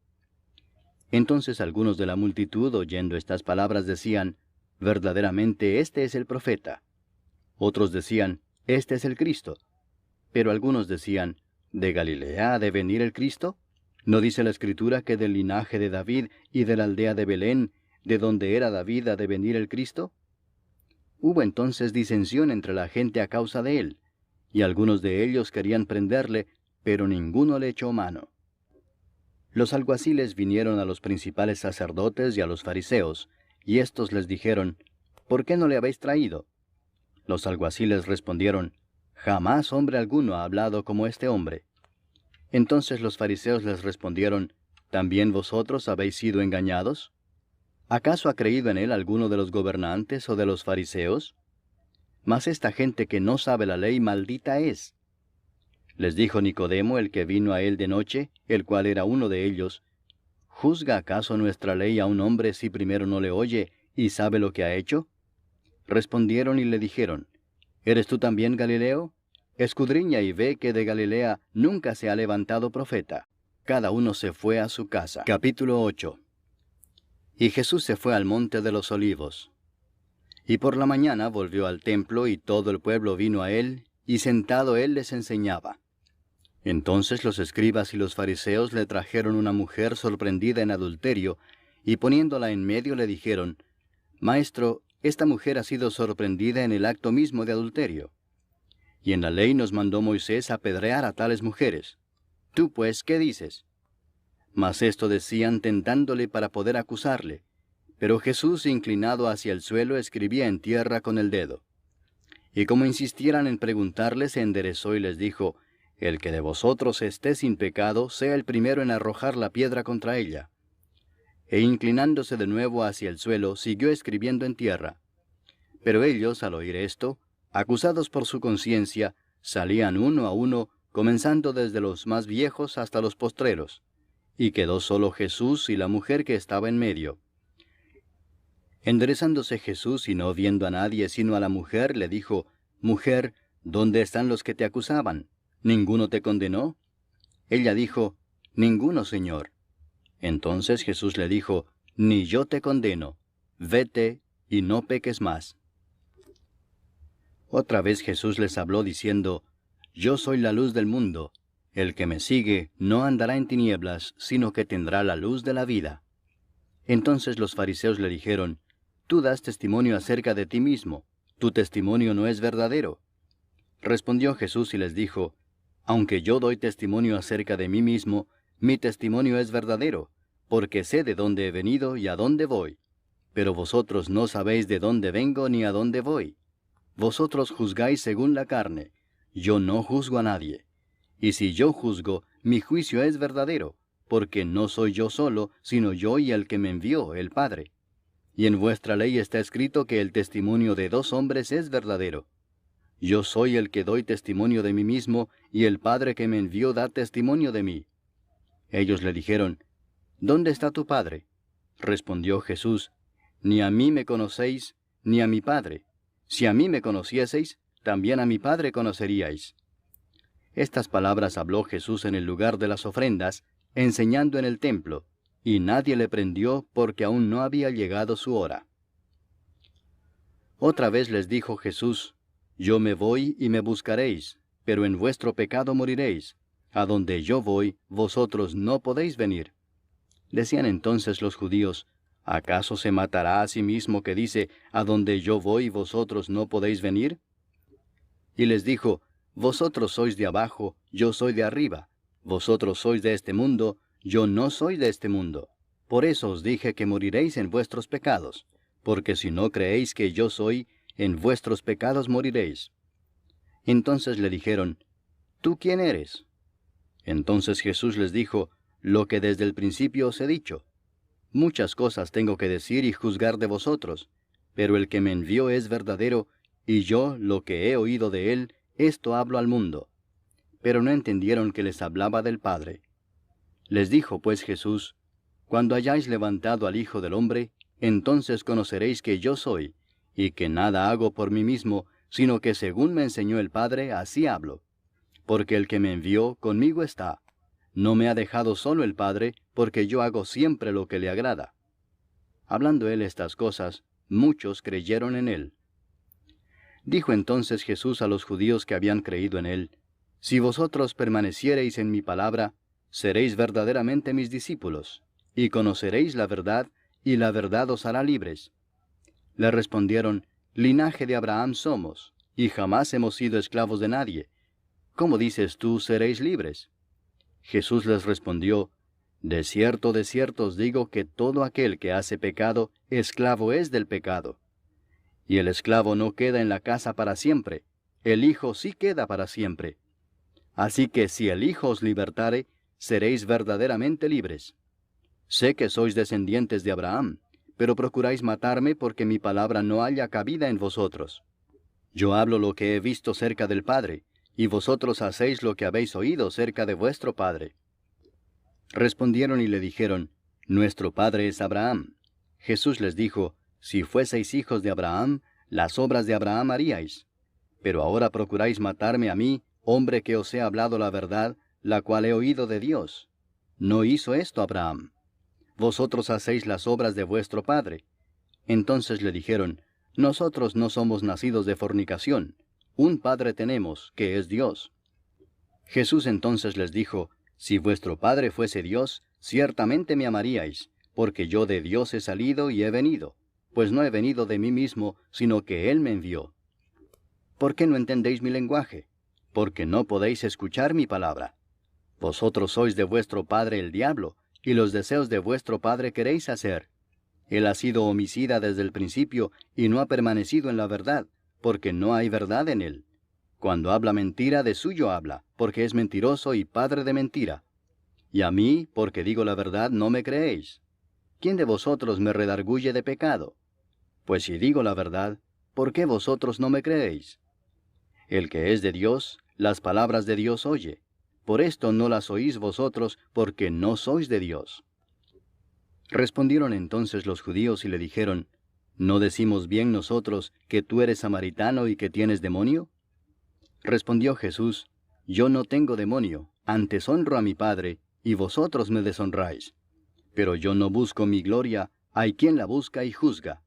Entonces algunos de la multitud, oyendo estas palabras, decían, Verdaderamente este es el profeta. Otros decían, Este es el Cristo. Pero algunos decían, ¿De Galilea ha de venir el Cristo? ¿No dice la Escritura que del linaje de David y de la aldea de Belén, de donde era David, ha de venir el Cristo? Hubo entonces disensión entre la gente a causa de él, y algunos de ellos querían prenderle, pero ninguno le echó mano. Los alguaciles vinieron a los principales sacerdotes y a los fariseos, y éstos les dijeron, ¿Por qué no le habéis traído? Los alguaciles respondieron, Jamás hombre alguno ha hablado como este hombre. Entonces los fariseos les respondieron, ¿También vosotros habéis sido engañados? ¿Acaso ha creído en él alguno de los gobernantes o de los fariseos? Mas esta gente que no sabe la ley maldita es. Les dijo Nicodemo, el que vino a él de noche, el cual era uno de ellos, ¿Juzga acaso nuestra ley a un hombre si primero no le oye y sabe lo que ha hecho? Respondieron y le dijeron, ¿Eres tú también Galileo? Escudriña y ve que de Galilea nunca se ha levantado profeta. Cada uno se fue a su casa. Capítulo 8. Y Jesús se fue al monte de los olivos. Y por la mañana volvió al templo, y todo el pueblo vino a él, y sentado él les enseñaba. Entonces los escribas y los fariseos le trajeron una mujer sorprendida en adulterio, y poniéndola en medio le dijeron, Maestro, esta mujer ha sido sorprendida en el acto mismo de adulterio. Y en la ley nos mandó Moisés apedrear a tales mujeres. Tú pues, ¿qué dices? Mas esto decían tentándole para poder acusarle. Pero Jesús, inclinado hacia el suelo, escribía en tierra con el dedo. Y como insistieran en preguntarle, se enderezó y les dijo, El que de vosotros esté sin pecado, sea el primero en arrojar la piedra contra ella. E inclinándose de nuevo hacia el suelo, siguió escribiendo en tierra. Pero ellos, al oír esto, acusados por su conciencia, salían uno a uno, comenzando desde los más viejos hasta los postreros. Y quedó solo Jesús y la mujer que estaba en medio. Enderezándose Jesús y no viendo a nadie sino a la mujer, le dijo, Mujer, ¿dónde están los que te acusaban? ¿Ninguno te condenó? Ella dijo, Ninguno, Señor. Entonces Jesús le dijo, Ni yo te condeno. Vete y no peques más. Otra vez Jesús les habló diciendo, Yo soy la luz del mundo. El que me sigue no andará en tinieblas, sino que tendrá la luz de la vida. Entonces los fariseos le dijeron, Tú das testimonio acerca de ti mismo, tu testimonio no es verdadero. Respondió Jesús y les dijo, Aunque yo doy testimonio acerca de mí mismo, mi testimonio es verdadero, porque sé de dónde he venido y a dónde voy. Pero vosotros no sabéis de dónde vengo ni a dónde voy. vosotros juzgáis según la carne, yo no juzgo a nadie. Y si yo juzgo, mi juicio es verdadero, porque no soy yo solo, sino yo y el que me envió, el Padre. Y en vuestra ley está escrito que el testimonio de 2 hombres es verdadero. Yo soy el que doy testimonio de mí mismo, y el Padre que me envió da testimonio de mí. Ellos le dijeron, ¿dónde está tu Padre? Respondió Jesús, ni a mí me conocéis, ni a mi Padre. Si a mí me conocieseis, también a mi Padre conoceríais. Estas palabras habló Jesús en el lugar de las ofrendas, enseñando en el templo, y nadie le prendió porque aún no había llegado su hora. Otra vez les dijo Jesús, yo me voy y me buscaréis, pero en vuestro pecado moriréis. A donde yo voy, vosotros no podéis venir. Decían entonces los judíos, ¿acaso se matará a sí mismo que dice, a donde yo voy, vosotros no podéis venir? Y les dijo, vosotros sois de abajo, yo soy de arriba. Vosotros sois de este mundo, yo no soy de este mundo. Por eso os dije que moriréis en vuestros pecados, porque si no creéis que yo soy, en vuestros pecados moriréis. Entonces le dijeron, ¿tú quién eres? Entonces Jesús les dijo, lo que desde el principio os he dicho. Muchas cosas tengo que decir y juzgar de vosotros, pero el que me envió es verdadero, y yo, lo que he oído de él, esto hablo al mundo. Pero no entendieron que les hablaba del Padre. Les dijo pues Jesús, cuando hayáis levantado al Hijo del Hombre, entonces conoceréis que yo soy, y que nada hago por mí mismo, sino que según me enseñó el Padre, así hablo. Porque el que me envió conmigo está. No me ha dejado solo el Padre, porque yo hago siempre lo que le agrada. Hablando él estas cosas, muchos creyeron en él. Dijo entonces Jesús a los judíos que habían creído en él, si vosotros permaneciereis en mi palabra, seréis verdaderamente mis discípulos, y conoceréis la verdad, y la verdad os hará libres. Le respondieron, linaje de Abraham somos, y jamás hemos sido esclavos de nadie. ¿Cómo dices tú, seréis libres? Jesús les respondió, de cierto os digo que todo aquel que hace pecado, esclavo es del pecado. Y el esclavo no queda en la casa para siempre, el Hijo sí queda para siempre. Así que si el Hijo os libertare, seréis verdaderamente libres. Sé que sois descendientes de Abraham, pero procuráis matarme porque mi palabra no haya cabida en vosotros. Yo hablo lo que he visto cerca del Padre, y vosotros hacéis lo que habéis oído cerca de vuestro padre. Respondieron y le dijeron, nuestro padre es Abraham. Jesús les dijo, si fueseis hijos de Abraham, las obras de Abraham haríais. Pero ahora procuráis matarme a mí, hombre que os he hablado la verdad, la cual he oído de Dios. No hizo esto Abraham. Vosotros hacéis las obras de vuestro padre. Entonces le dijeron, nosotros no somos nacidos de fornicación. Un Padre tenemos, que es Dios. Jesús entonces les dijo, si vuestro Padre fuese Dios, ciertamente me amaríais, porque yo de Dios he salido y he venido, pues no he venido de mí mismo, sino que Él me envió. ¿Por qué no entendéis mi lenguaje? Porque no podéis escuchar mi palabra. Vosotros sois de vuestro padre el diablo, y los deseos de vuestro padre queréis hacer. Él ha sido homicida desde el principio, y no ha permanecido en la verdad, porque no hay verdad en él. Cuando habla mentira, de suyo habla, porque es mentiroso y padre de mentira. Y a mí, porque digo la verdad, no me creéis. ¿Quién de vosotros me redarguye de pecado? Pues si digo la verdad, ¿por qué vosotros no me creéis? El que es de Dios, las palabras de Dios oye. Por esto no las oís vosotros, porque no sois de Dios. Respondieron entonces los judíos y le dijeron, ¿no decimos bien nosotros que tú eres samaritano y que tienes demonio? Respondió Jesús, yo no tengo demonio, antes honro a mi Padre, y vosotros me deshonráis. Pero yo no busco mi gloria, hay quien la busca y juzga.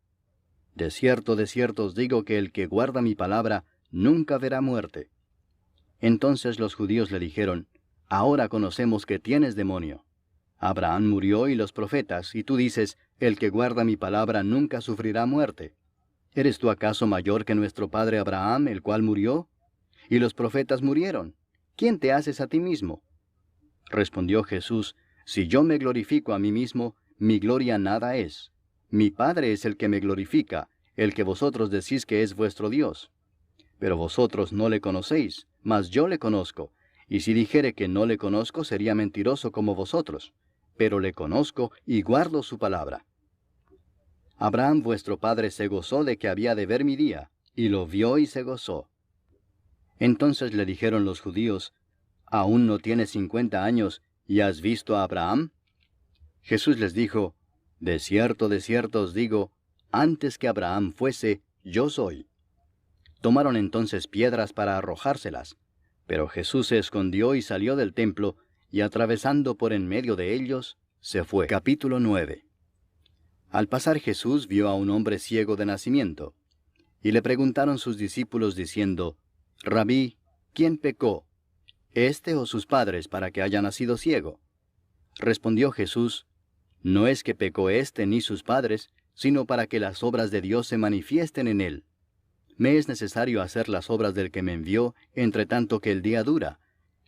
De cierto os digo que el que guarda mi palabra, nunca verá muerte. Entonces los judíos le dijeron, ahora conocemos que tienes demonio. Abraham murió y los profetas, y tú dices, el que guarda mi palabra nunca sufrirá muerte. ¿Eres tú acaso mayor que nuestro padre Abraham, el cual murió? Y los profetas murieron. ¿Quién te haces a ti mismo? Respondió Jesús, si yo me glorifico a mí mismo, mi gloria nada es. Mi Padre es el que me glorifica, el que vosotros decís que es vuestro Dios. Pero vosotros no le conocéis, mas yo le conozco. Y si dijere que no le conozco, sería mentiroso como vosotros. Pero le conozco y guardo su palabra. Abraham vuestro padre se gozó de que había de ver mi día, y lo vio y se gozó. Entonces le dijeron los judíos, ¿aún no tienes 50 años, y has visto a Abraham? Jesús les dijo, de cierto os digo, antes que Abraham fuese, yo soy. Tomaron entonces piedras para arrojárselas, pero Jesús se escondió y salió del templo, y atravesando por en medio de ellos, se fue. Capítulo 9. Al pasar Jesús vio a un hombre ciego de nacimiento, y le preguntaron sus discípulos diciendo, Rabí, ¿quién pecó, éste o sus padres, para que haya nacido ciego? Respondió Jesús, no es que pecó éste ni sus padres, sino para que las obras de Dios se manifiesten en él. Me es necesario hacer las obras del que me envió, entre tanto que el día dura.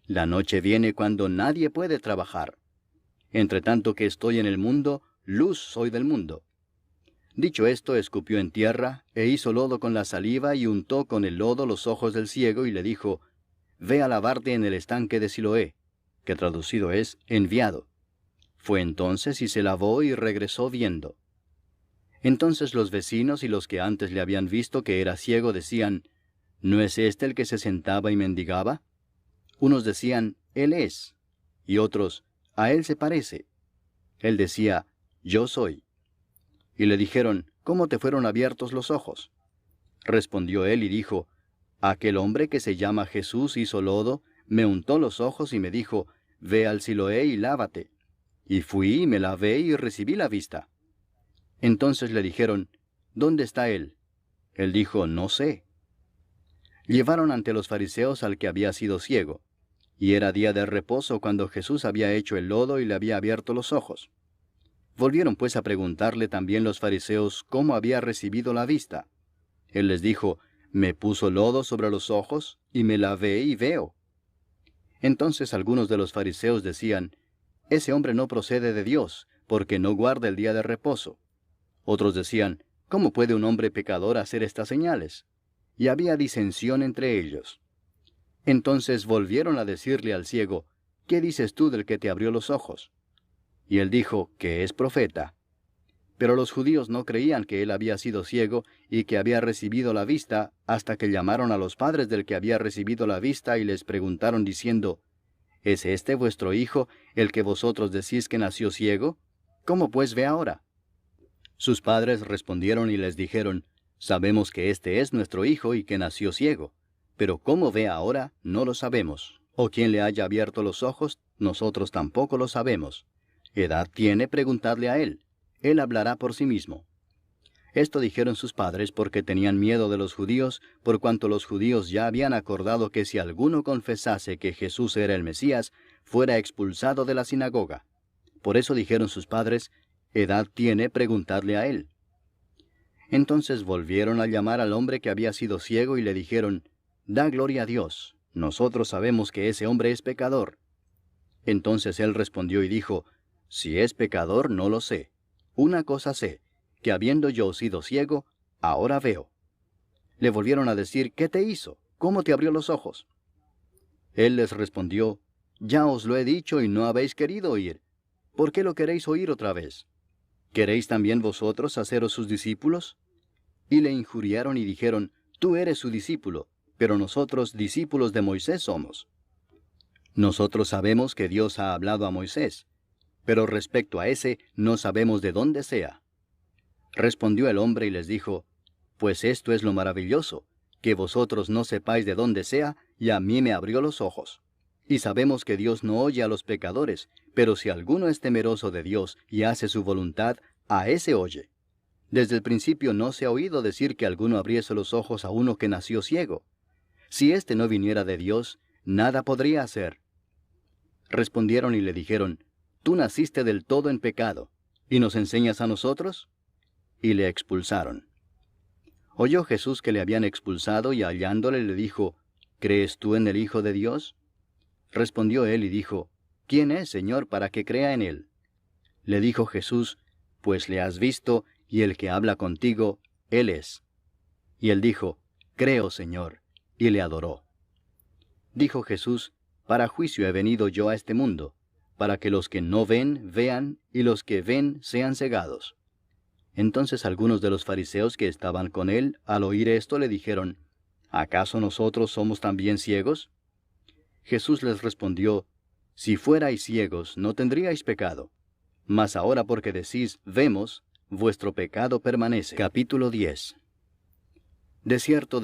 La noche viene cuando nadie puede trabajar. Entre tanto que estoy en el mundo, luz soy del mundo. Dicho esto, escupió en tierra, e hizo lodo con la saliva, y untó con el lodo los ojos del ciego, y le dijo, Ve a lavarte en el estanque de Siloé, que traducido es, enviado. Fue entonces y se lavó y regresó viendo. Entonces los vecinos y los que antes le habían visto que era ciego decían, ¿no es este el que se sentaba y mendigaba? Unos decían, Él es, y otros, a él se parece. Él decía, Yo soy. Y le dijeron, ¿cómo te fueron abiertos los ojos? Respondió él y dijo, Aquel hombre que se llama Jesús hizo lodo, me untó los ojos y me dijo, Ve al Siloé y lávate. Y fui y me lavé y recibí la vista. Entonces le dijeron, ¿dónde está él? Él dijo, no sé. Llevaron ante los fariseos al que había sido ciego, y era día de reposo cuando Jesús había hecho el lodo y le había abierto los ojos. Volvieron pues a preguntarle también los fariseos cómo había recibido la vista. Él les dijo, me puso lodo sobre los ojos, y me lavé y veo. Entonces algunos de los fariseos decían, ese hombre no procede de Dios, porque no guarda el día de reposo. Otros decían, ¿cómo puede un hombre pecador hacer estas señales? Y había disensión entre ellos. Entonces volvieron a decirle al ciego, ¿qué dices tú del que te abrió los ojos? Y él dijo, que es profeta. Pero los judíos no creían que él había sido ciego y que había recibido la vista, hasta que llamaron a los padres del que había recibido la vista y les preguntaron diciendo, ¿es este vuestro hijo, el que vosotros decís que nació ciego? ¿Cómo pues ve ahora? Sus padres respondieron y les dijeron, sabemos que este es nuestro hijo y que nació ciego, pero cómo ve ahora no lo sabemos, o quién le haya abierto los ojos, nosotros tampoco lo sabemos. ¿Edad tiene? Preguntadle a él. Él hablará por sí mismo. Esto dijeron sus padres porque tenían miedo de los judíos, por cuanto los judíos ya habían acordado que si alguno confesase que Jesús era el Mesías, fuera expulsado de la sinagoga. Por eso dijeron sus padres, ¿edad tiene? Preguntadle a él. Entonces volvieron a llamar al hombre que había sido ciego y le dijeron, da gloria a Dios, nosotros sabemos que ese hombre es pecador. Entonces él respondió y dijo, si es pecador no lo sé. Una cosa sé, que habiendo yo sido ciego, ahora veo. Le volvieron a decir, ¿qué te hizo? ¿Cómo te abrió los ojos? Él les respondió, ya os lo he dicho y no habéis querido oír. ¿Por qué lo queréis oír otra vez? ¿Queréis también vosotros haceros sus discípulos? Y le injuriaron y dijeron, tú eres su discípulo, pero nosotros discípulos de Moisés somos. Nosotros sabemos que Dios ha hablado a Moisés, pero respecto a ese no sabemos de dónde sea. Respondió el hombre y les dijo, pues esto es lo maravilloso, que vosotros no sepáis de dónde sea, y a mí me abrió los ojos. Y sabemos que Dios no oye a los pecadores, pero si alguno es temeroso de Dios y hace su voluntad, a ese oye. Desde el principio no se ha oído decir que alguno abriese los ojos a uno que nació ciego. Si éste no viniera de Dios, nada podría hacer. Respondieron y le dijeron, tú naciste del todo en pecado, ¿y nos enseñas a nosotros? Y le expulsaron. Oyó Jesús que le habían expulsado y hallándole le dijo, ¿crees tú en el Hijo de Dios? Respondió él y dijo, ¿quién es, Señor, para que crea en él? Le dijo Jesús, pues le has visto, y el que habla contigo, él es. Y él dijo, creo, Señor, y le adoró. Dijo Jesús: Para juicio he venido yo a este mundo, para que los que no ven, vean, y los que ven sean cegados. Entonces algunos de los fariseos que estaban con él, al oír esto, le dijeron: ¿Acaso nosotros somos también ciegos? Jesús les respondió: Si fuerais ciegos, no tendríais pecado. Mas ahora porque decís, vemos, vuestro pecado permanece. Capítulo 10. De cierto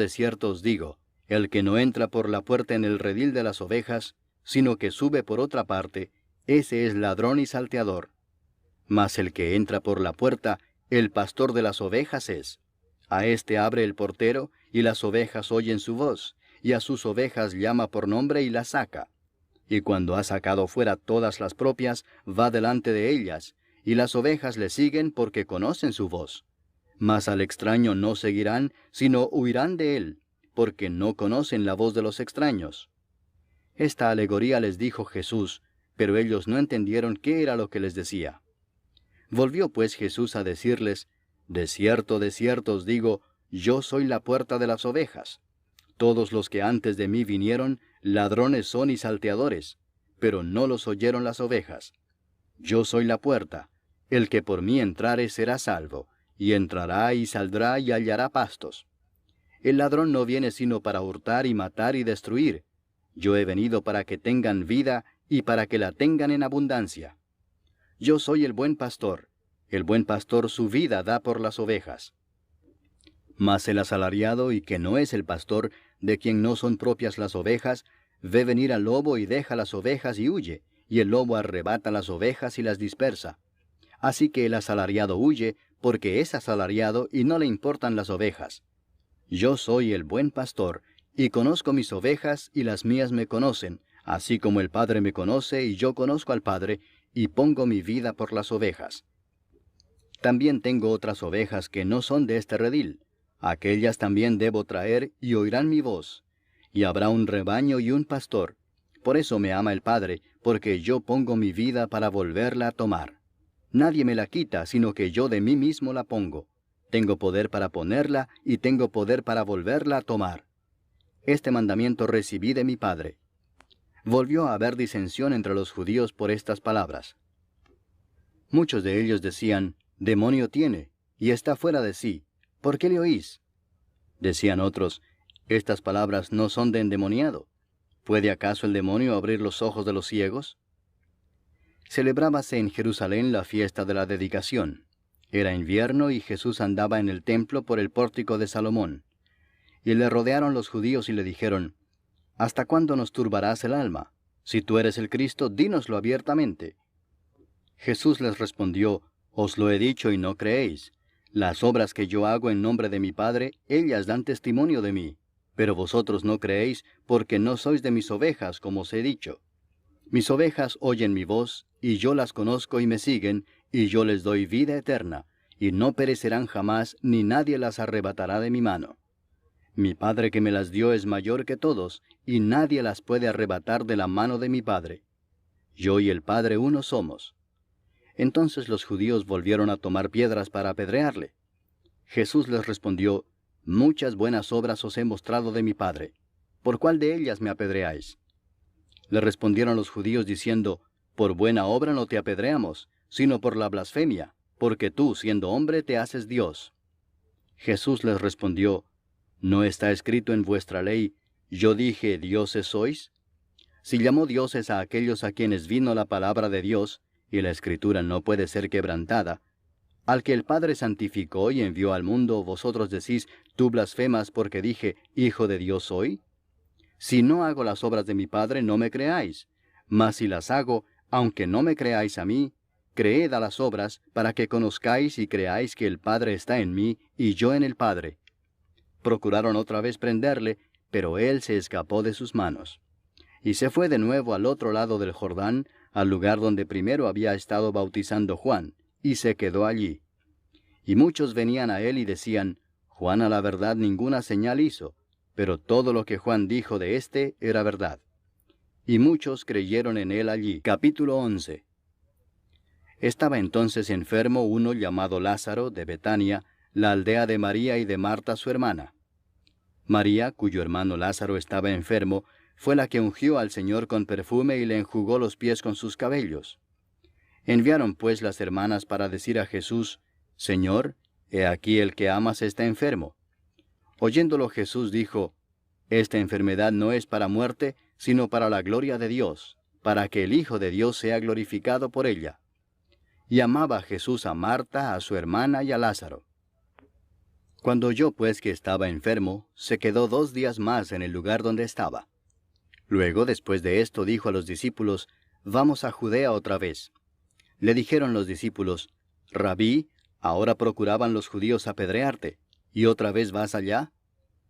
os digo, el que no entra por la puerta en el redil de las ovejas, sino que sube por otra parte, ese es ladrón y salteador. Mas el que entra por la puerta, el pastor de las ovejas es. A éste abre el portero, y las ovejas oyen su voz, y a sus ovejas llama por nombre y las saca. Y cuando ha sacado fuera todas las propias, va delante de ellas, y las ovejas le siguen porque conocen su voz. Mas al extraño no seguirán, sino huirán de él, porque no conocen la voz de los extraños. Esta alegoría les dijo Jesús, pero ellos no entendieron qué era lo que les decía. Volvió pues Jesús a decirles: De cierto os digo, yo soy la puerta de las ovejas. Todos los que antes de mí vinieron, ladrones son y salteadores, pero no los oyeron las ovejas. Yo soy la puerta. El que por mí entrare será salvo, y entrará y saldrá y hallará pastos. El ladrón no viene sino para hurtar y matar y destruir. Yo he venido para que tengan vida y para que la tengan en abundancia. Yo soy el buen pastor. El buen pastor su vida da por las ovejas. Mas el asalariado, y que no es el pastor, de quien no son propias las ovejas, ve venir al lobo y deja las ovejas y huye, y el lobo arrebata las ovejas y las dispersa. Así que el asalariado huye, porque es asalariado y no le importan las ovejas. Yo soy el buen pastor, y conozco mis ovejas, y las mías me conocen, así como el Padre me conoce, y yo conozco al Padre, y pongo mi vida por las ovejas. También tengo otras ovejas que no son de este redil. Aquellas también debo traer, y oirán mi voz. Y habrá un rebaño y un pastor. Por eso me ama el Padre, porque yo pongo mi vida para volverla a tomar. Nadie me la quita, sino que yo de mí mismo la pongo. Tengo poder para ponerla, y tengo poder para volverla a tomar. Este mandamiento recibí de mi Padre. Volvió a haber disensión entre los judíos por estas palabras. Muchos de ellos decían: Demonio tiene, y está fuera de sí. ¿Por qué le oís? Decían otros: Estas palabras no son de endemoniado. ¿Puede acaso el demonio abrir los ojos de los ciegos? Celebrábase en Jerusalén la fiesta de la dedicación. Era invierno y Jesús andaba en el templo por el pórtico de Salomón. Y le rodearon los judíos y le dijeron: ¿Hasta cuándo nos turbarás el alma? Si tú eres el Cristo, dínoslo abiertamente. Jesús les respondió: Os lo he dicho y no creéis. Las obras que yo hago en nombre de mi Padre, ellas dan testimonio de mí. Pero vosotros no creéis, porque no sois de mis ovejas, como os he dicho. Mis ovejas oyen mi voz, y yo las conozco y me siguen, y yo les doy vida eterna, y no perecerán jamás, ni nadie las arrebatará de mi mano. Mi Padre que me las dio es mayor que todos, y nadie las puede arrebatar de la mano de mi Padre. Yo y el Padre uno somos. Entonces los judíos volvieron a tomar piedras para apedrearle. Jesús les respondió: Muchas buenas obras os he mostrado de mi Padre. ¿Por cuál de ellas me apedreáis? Le respondieron los judíos diciendo: Por buena obra no te apedreamos, sino por la blasfemia, porque tú, siendo hombre, te haces Dios. Jesús les respondió: ¿No está escrito en vuestra ley: Yo dije, dioses sois? Si llamó dioses a aquellos a quienes vino la palabra de Dios, y la Escritura no puede ser quebrantada, al que el Padre santificó y envió al mundo, vosotros decís: Tú blasfemas porque dije, Hijo de Dios soy. Si no hago las obras de mi Padre, no me creáis. Mas si las hago, aunque no me creáis a mí, creed a las obras, para que conozcáis y creáis que el Padre está en mí, y yo en el Padre. Procuraron otra vez prenderle, pero él se escapó de sus manos. Y se fue de nuevo al otro lado del Jordán, al lugar donde primero había estado bautizando Juan, y se quedó allí. Y muchos venían a él y decían: Juan a la verdad ninguna señal hizo, pero todo lo que Juan dijo de éste era verdad. Y muchos creyeron en él allí. Capítulo 11. Estaba entonces enfermo uno llamado Lázaro, de Betania, la aldea de María y de Marta su hermana. María, cuyo hermano Lázaro estaba enfermo, fue la que ungió al Señor con perfume y le enjugó los pies con sus cabellos. Enviaron pues las hermanas para decir a Jesús, Señor, he aquí el que amas está enfermo. Oyéndolo Jesús dijo, Esta enfermedad no es para muerte, sino para la gloria de Dios, para que el Hijo de Dios sea glorificado por ella. Y amaba Jesús a Marta, a su hermana y a Lázaro. Cuando oyó pues que estaba enfermo, se quedó 2 días más en el lugar donde estaba. Luego, después de esto, dijo a los discípulos, Vamos a Judea otra vez. Le dijeron los discípulos, Rabí, ahora procuraban los judíos apedrearte, ¿y otra vez vas allá?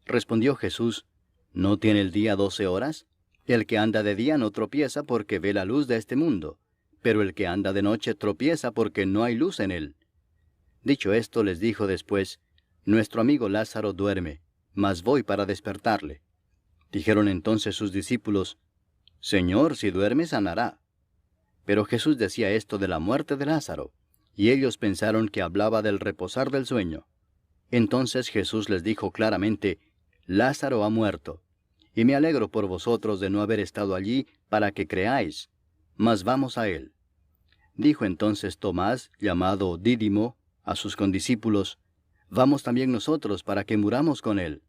Respondió Jesús, ¿no tiene el día 12 horas? El que anda de día no tropieza porque ve la luz de este mundo, pero el que anda de noche tropieza porque no hay luz en él. Dicho esto, les dijo después, Nuestro amigo Lázaro duerme, mas voy para despertarle. Dijeron entonces sus discípulos, Señor, si duerme, sanará. Pero Jesús decía esto de la muerte de Lázaro, y ellos pensaron que hablaba del reposar del sueño. Entonces Jesús les dijo claramente, Lázaro ha muerto, y me alegro por vosotros de no haber estado allí para que creáis, mas vamos a él. Dijo entonces Tomás, llamado Dídimo, a sus condiscípulos, Vamos también nosotros para que muramos con él.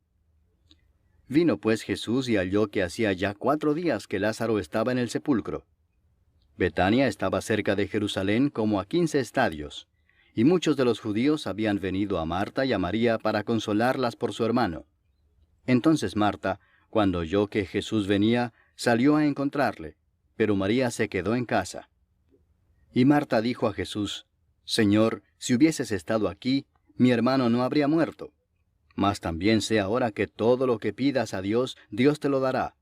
Vino pues Jesús y halló que hacía ya 4 días que Lázaro estaba en el sepulcro. Betania estaba cerca de Jerusalén como a 15 estadios, y muchos de los judíos habían venido a Marta y a María para consolarlas por su hermano. Entonces Marta, cuando oyó que Jesús venía, salió a encontrarle, pero María se quedó en casa. Y Marta dijo a Jesús, Señor, si hubieses estado aquí, mi hermano no habría muerto. Mas también sé ahora que todo lo que pidas a Dios, Dios te lo dará.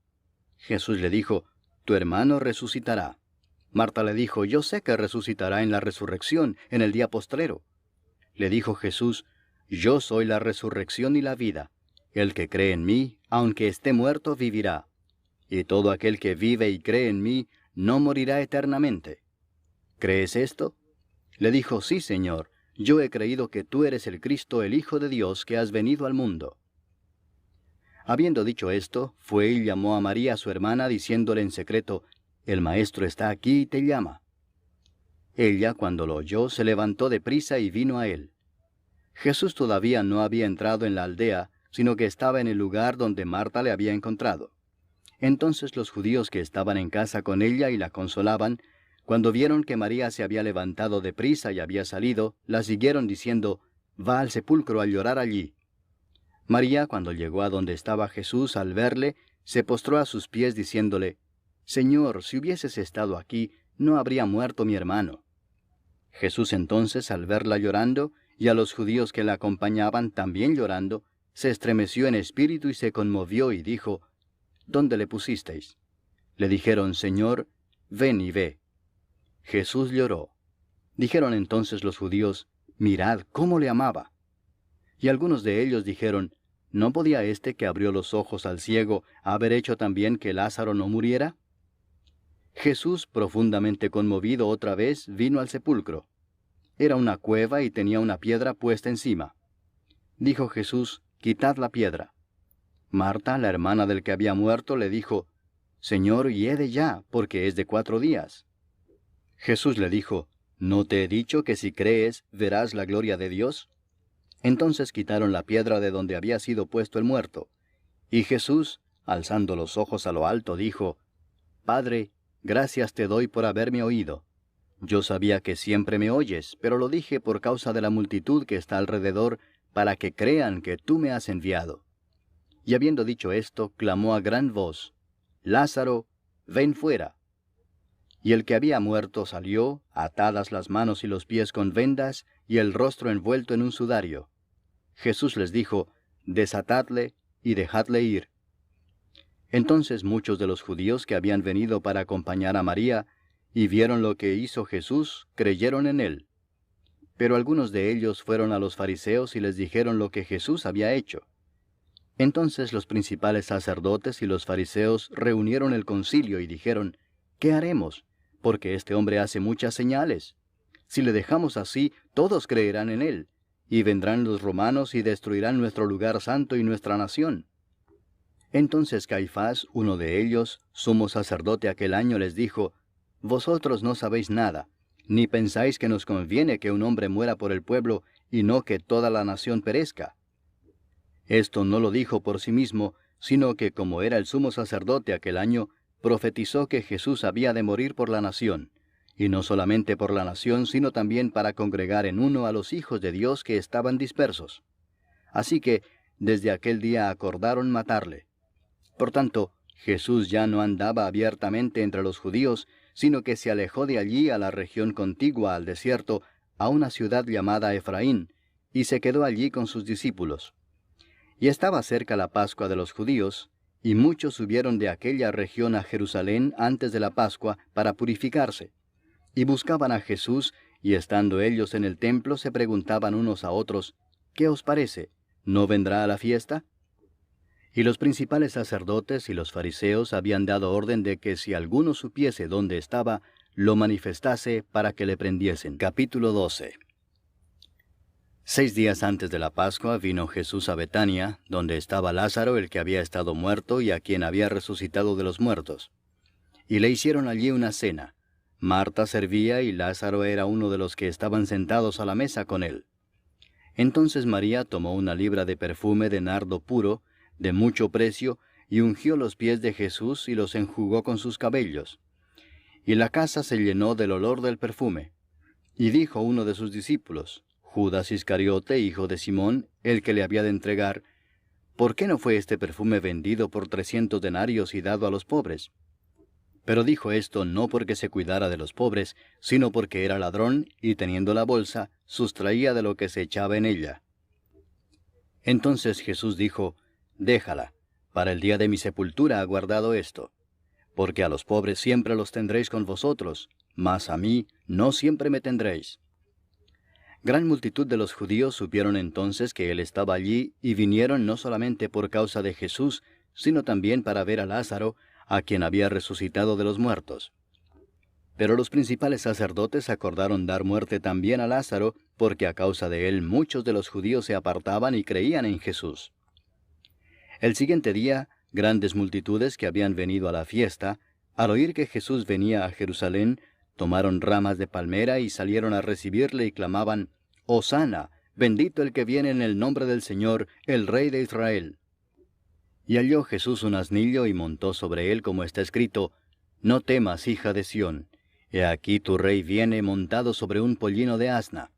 Jesús le dijo, Tu hermano resucitará. Marta le dijo, Yo sé que resucitará en la resurrección, en el día postrero. Le dijo Jesús, Yo soy la resurrección y la vida. El que cree en mí, aunque esté muerto, vivirá. Y todo aquel que vive y cree en mí, no morirá eternamente. ¿Crees esto? Le dijo, Sí, Señor, yo he creído que tú eres el Cristo, el Hijo de Dios, que has venido al mundo. Habiendo dicho esto, fue y llamó a María su hermana, diciéndole en secreto, El Maestro está aquí y te llama. Ella, cuando lo oyó, se levantó de prisa y vino a él. Jesús todavía no había entrado en la aldea, sino que estaba en el lugar donde Marta le había encontrado. Entonces los judíos que estaban en casa con ella y la consolaban, cuando vieron que María se había levantado de prisa y había salido, la siguieron diciendo, Va al sepulcro a llorar allí. María, cuando llegó a donde estaba Jesús, al verle, se postró a sus pies diciéndole, Señor, si hubieses estado aquí, no habría muerto mi hermano. Jesús entonces, al verla llorando, y a los judíos que la acompañaban también llorando, se estremeció en espíritu y se conmovió y dijo, ¿Dónde le pusisteis? Le dijeron, Señor, ven y ve. Jesús lloró. Dijeron entonces los judíos, Mirad cómo le amaba. Y algunos de ellos dijeron, ¿no podía éste que abrió los ojos al ciego haber hecho también que Lázaro no muriera? Jesús, profundamente conmovido otra vez, vino al sepulcro. Era una cueva y tenía una piedra puesta encima. Dijo Jesús, Quitad la piedra. Marta, la hermana del que había muerto, le dijo, Señor, hiede ya, porque es de 4 días. Jesús le dijo, ¿no te he dicho que si crees, verás la gloria de Dios? Entonces quitaron la piedra de donde había sido puesto el muerto. Y Jesús, alzando los ojos a lo alto, dijo, Padre, gracias te doy por haberme oído. Yo sabía que siempre me oyes, pero lo dije por causa de la multitud que está alrededor, para que crean que tú me has enviado. Y habiendo dicho esto, clamó a gran voz, Lázaro, ven fuera. Y el que había muerto salió, atadas las manos y los pies con vendas, y el rostro envuelto en un sudario. Jesús les dijo, Desatadle y dejadle ir. Entonces muchos de los judíos que habían venido para acompañar a María, y vieron lo que hizo Jesús, creyeron en él. Pero algunos de ellos fueron a los fariseos y les dijeron lo que Jesús había hecho. Entonces los principales sacerdotes y los fariseos reunieron el concilio y dijeron, ¿qué haremos? Porque este hombre hace muchas señales. Si le dejamos así, todos creerán en él, y vendrán los romanos y destruirán nuestro lugar santo y nuestra nación. Entonces Caifás, uno de ellos, sumo sacerdote aquel año, les dijo: Vosotros no sabéis nada, ni pensáis que nos conviene que un hombre muera por el pueblo, y no que toda la nación perezca. Esto no lo dijo por sí mismo, sino que como era el sumo sacerdote aquel año, profetizó que Jesús había de morir por la nación, y no solamente por la nación, sino también para congregar en uno a los hijos de Dios que estaban dispersos. Así que desde aquel día acordaron matarle. Por tanto, Jesús ya no andaba abiertamente entre los judíos, sino que se alejó de allí a la región contigua al desierto, a una ciudad llamada Efraín, y se quedó allí con sus discípulos. Y estaba cerca la Pascua de los judíos, y muchos subieron de aquella región a Jerusalén antes de la Pascua para purificarse. Y buscaban a Jesús, y estando ellos en el templo se preguntaban unos a otros: ¿Qué os parece? ¿No vendrá a la fiesta? Y los principales sacerdotes y los fariseos habían dado orden de que si alguno supiese dónde estaba, lo manifestase para que le prendiesen. Capítulo 12. 6 días antes de la Pascua vino Jesús a Betania, donde estaba Lázaro, el que había estado muerto y a quien había resucitado de los muertos. Y le hicieron allí una cena. Marta servía y Lázaro era uno de los que estaban sentados a la mesa con él. Entonces María tomó una libra de perfume de nardo puro, de mucho precio, y ungió los pies de Jesús y los enjugó con sus cabellos. Y la casa se llenó del olor del perfume. Y dijo uno de sus discípulos, Judas Iscariote, hijo de Simón, el que le había de entregar: ¿Por qué no fue este perfume vendido por 300 denarios y dado a los pobres? Pero dijo esto no porque se cuidara de los pobres, sino porque era ladrón, y teniendo la bolsa, sustraía de lo que se echaba en ella. Entonces Jesús dijo: Déjala, para el día de mi sepultura ha guardado esto. Porque a los pobres siempre los tendréis con vosotros, mas a mí no siempre me tendréis. Gran multitud de los judíos supieron entonces que él estaba allí, y vinieron no solamente por causa de Jesús, sino también para ver a Lázaro, a quien había resucitado de los muertos. Pero los principales sacerdotes acordaron dar muerte también a Lázaro, porque a causa de él muchos de los judíos se apartaban y creían en Jesús. El siguiente día, grandes multitudes que habían venido a la fiesta, al oír que Jesús venía a Jerusalén, tomaron ramas de palmera y salieron a recibirle y clamaban: «Hosana, bendito el que viene en el nombre del Señor, el Rey de Israel». Y halló Jesús un asnillo y montó sobre él, como está escrito: «No temas, hija de Sión, he aquí tu rey viene montado sobre un pollino de asna».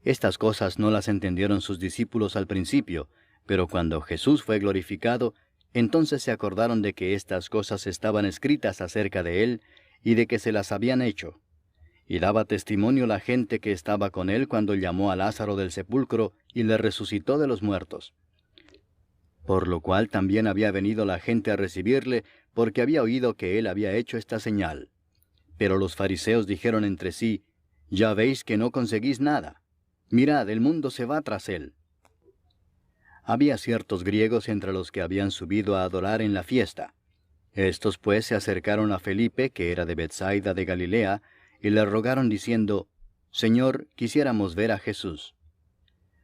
Estas cosas no las entendieron sus discípulos al principio, pero cuando Jesús fue glorificado, entonces se acordaron de que estas cosas estaban escritas acerca de él, y de que se las habían hecho. Y daba testimonio la gente que estaba con él cuando llamó a Lázaro del sepulcro y le resucitó de los muertos. Por lo cual también había venido la gente a recibirle, porque había oído que él había hecho esta señal. Pero los fariseos dijeron entre sí: «Ya veis que no conseguís nada. Mirad, el mundo se va tras él». Había ciertos griegos entre los que habían subido a adorar en la fiesta. Estos pues se acercaron a Felipe, que era de Betsaida de Galilea, y le rogaron diciendo: «Señor, quisiéramos ver a Jesús».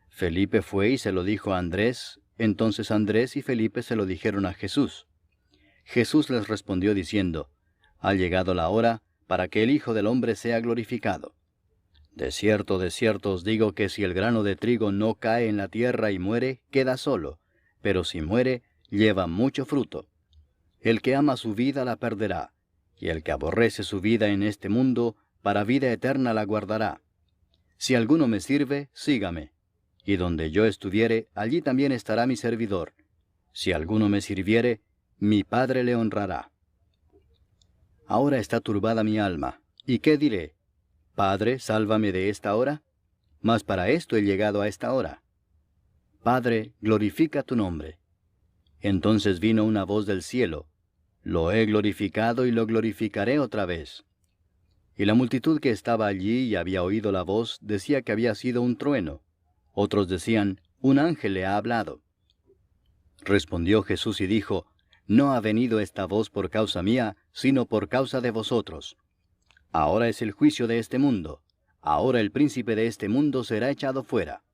Felipe fue y se lo dijo a Andrés. Entonces Andrés y Felipe se lo dijeron a Jesús. Jesús les respondió diciendo: «Ha llegado la hora para que el Hijo del Hombre sea glorificado. De cierto os digo que si el grano de trigo no cae en la tierra y muere, queda solo, pero si muere, lleva mucho fruto. El que ama su vida la perderá, y el que aborrece su vida en este mundo, para vida eterna la guardará. Si alguno me sirve, sígame, y donde yo estuviere, allí también estará mi servidor. Si alguno me sirviere, mi Padre le honrará». Ahora está turbada mi alma, ¿y qué diré? «Padre, sálvame de esta hora», mas para esto he llegado a esta hora. Padre, glorifica tu nombre. Entonces vino una voz del cielo: «Lo he glorificado y lo glorificaré otra vez». Y la multitud que estaba allí y había oído la voz decía que había sido un trueno. Otros decían: «Un ángel le ha hablado». Respondió Jesús y dijo: «No ha venido esta voz por causa mía, sino por causa de vosotros. Ahora es el juicio de este mundo. Ahora el príncipe de este mundo será echado fuera.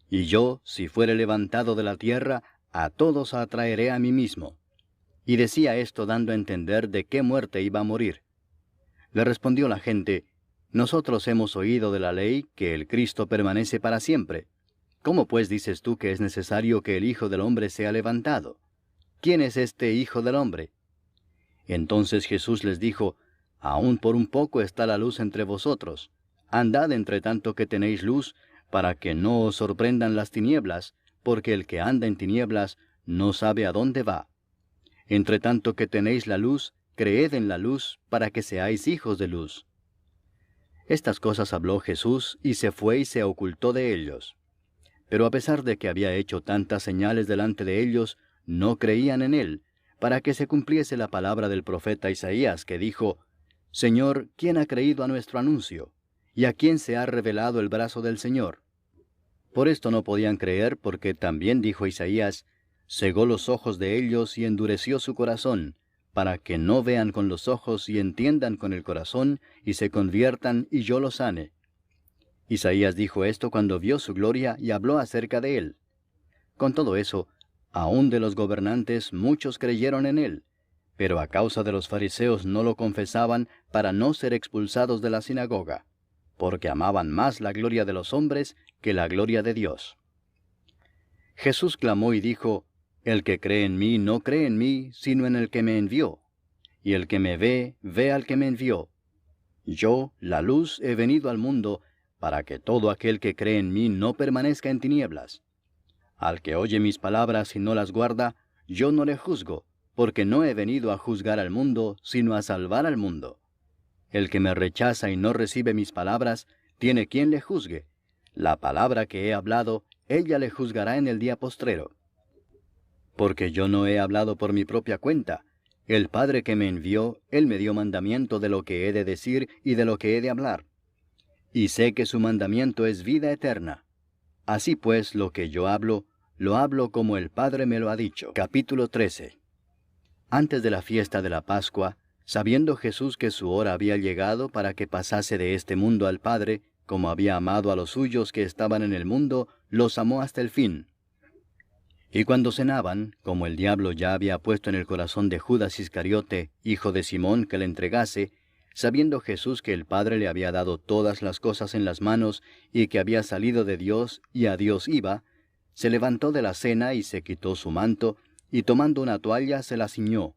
Y yo, si fuere levantado de la tierra, a todos atraeré a mí mismo. Y decía esto dando a entender de qué muerte iba a morir. Le respondió la gente, nosotros hemos oído de la ley que el Cristo permanece para siempre. ¿Cómo pues dices tú que es necesario que el Hijo del Hombre sea levantado? ¿Quién es este Hijo del Hombre? Entonces Jesús les dijo, aún por un poco está la luz entre vosotros. Andad entre tanto que tenéis luz, para que no os sorprendan las tinieblas, porque el que anda en tinieblas no sabe a dónde va. Entre tanto que tenéis la luz, creed en la luz, para que seáis hijos de luz. Estas cosas habló Jesús, y se fue y se ocultó de ellos. Pero a pesar de que había hecho tantas señales delante de ellos, no creían en él, para que se cumpliese la palabra del profeta Isaías, que dijo, Señor, ¿quién ha creído a nuestro anuncio? ¿Y a quién se ha revelado el brazo del Señor? Por esto no podían creer, porque también dijo Isaías, cegó los ojos de ellos y endureció su corazón, para que no vean con los ojos y entiendan con el corazón, y se conviertan y yo los sane. Isaías dijo esto cuando vio su gloria y habló acerca de él. Con todo eso, aun de los gobernantes muchos creyeron en él, pero a causa de los fariseos no lo confesaban para no ser expulsados de la sinagoga, porque amaban más la gloria de los hombres que la gloria de Dios. Jesús clamó y dijo, el que cree en mí no cree en mí, sino en el que me envió. Y el que me ve, ve al que me envió. Yo, la luz, he venido al mundo, para que todo aquel que cree en mí no permanezca en tinieblas. Al que oye mis palabras y no las guarda, yo no le juzgo, porque no he venido a juzgar al mundo, sino a salvar al mundo. El que me rechaza y no recibe mis palabras, tiene quien le juzgue. La palabra que he hablado, ella le juzgará en el día postrero. Porque yo no he hablado por mi propia cuenta. El Padre que me envió, Él me dio mandamiento de lo que he de decir y de lo que he de hablar. Y sé que su mandamiento es vida eterna. Así pues, lo que yo hablo, lo hablo como el Padre me lo ha dicho. Capítulo 13. Antes de la fiesta de la Pascua, sabiendo Jesús que su hora había llegado para que pasase de este mundo al Padre, como había amado a los suyos que estaban en el mundo, los amó hasta el fin. Y cuando cenaban, como el diablo ya había puesto en el corazón de Judas Iscariote, hijo de Simón, que le entregase, sabiendo Jesús que el Padre le había dado todas las cosas en las manos, y que había salido de Dios y a Dios iba, se levantó de la cena y se quitó su manto, y tomando una toalla se la ciñó.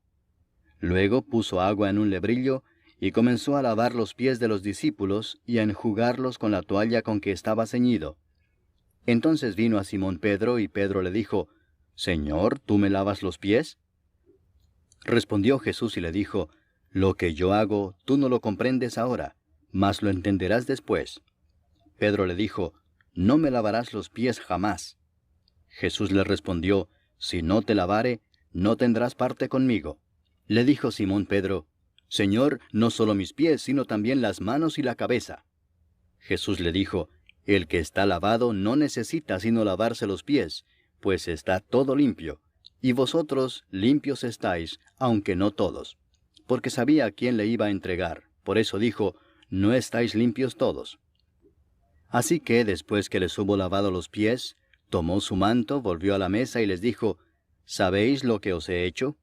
Luego puso agua en un lebrillo, y comenzó a lavar los pies de los discípulos, y a enjugarlos con la toalla con que estaba ceñido. Entonces vino a Simón Pedro, y Pedro le dijo, Señor, ¿tú me lavas los pies? Respondió Jesús y le dijo, lo que yo hago, tú no lo comprendes ahora, mas lo entenderás después. Pedro le dijo, no me lavarás los pies jamás. Jesús le respondió, si no te lavare, no tendrás parte conmigo. Le dijo Simón Pedro, Señor, no solo mis pies, sino también las manos y la cabeza. Jesús le dijo, el que está lavado no necesita sino lavarse los pies, pues está todo limpio, y vosotros limpios estáis, aunque no todos. Porque sabía a quién le iba a entregar, por eso dijo, no estáis limpios todos. Así que, después que les hubo lavado los pies, tomó su manto, volvió a la mesa y les dijo, ¿sabéis lo que os he hecho?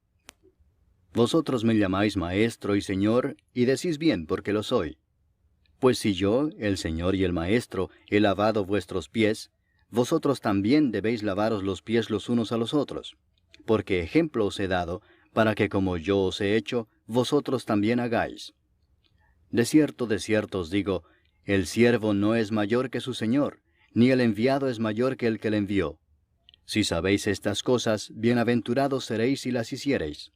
Vosotros me llamáis Maestro y Señor, y decís bien porque lo soy. Pues si yo, el Señor y el Maestro, he lavado vuestros pies, vosotros también debéis lavaros los pies los unos a los otros. Porque ejemplo os he dado, para que como yo os he hecho, vosotros también hagáis. De cierto os digo, el siervo no es mayor que su Señor, ni el enviado es mayor que el que le envió. Si sabéis estas cosas, bienaventurados seréis si las hiciereis.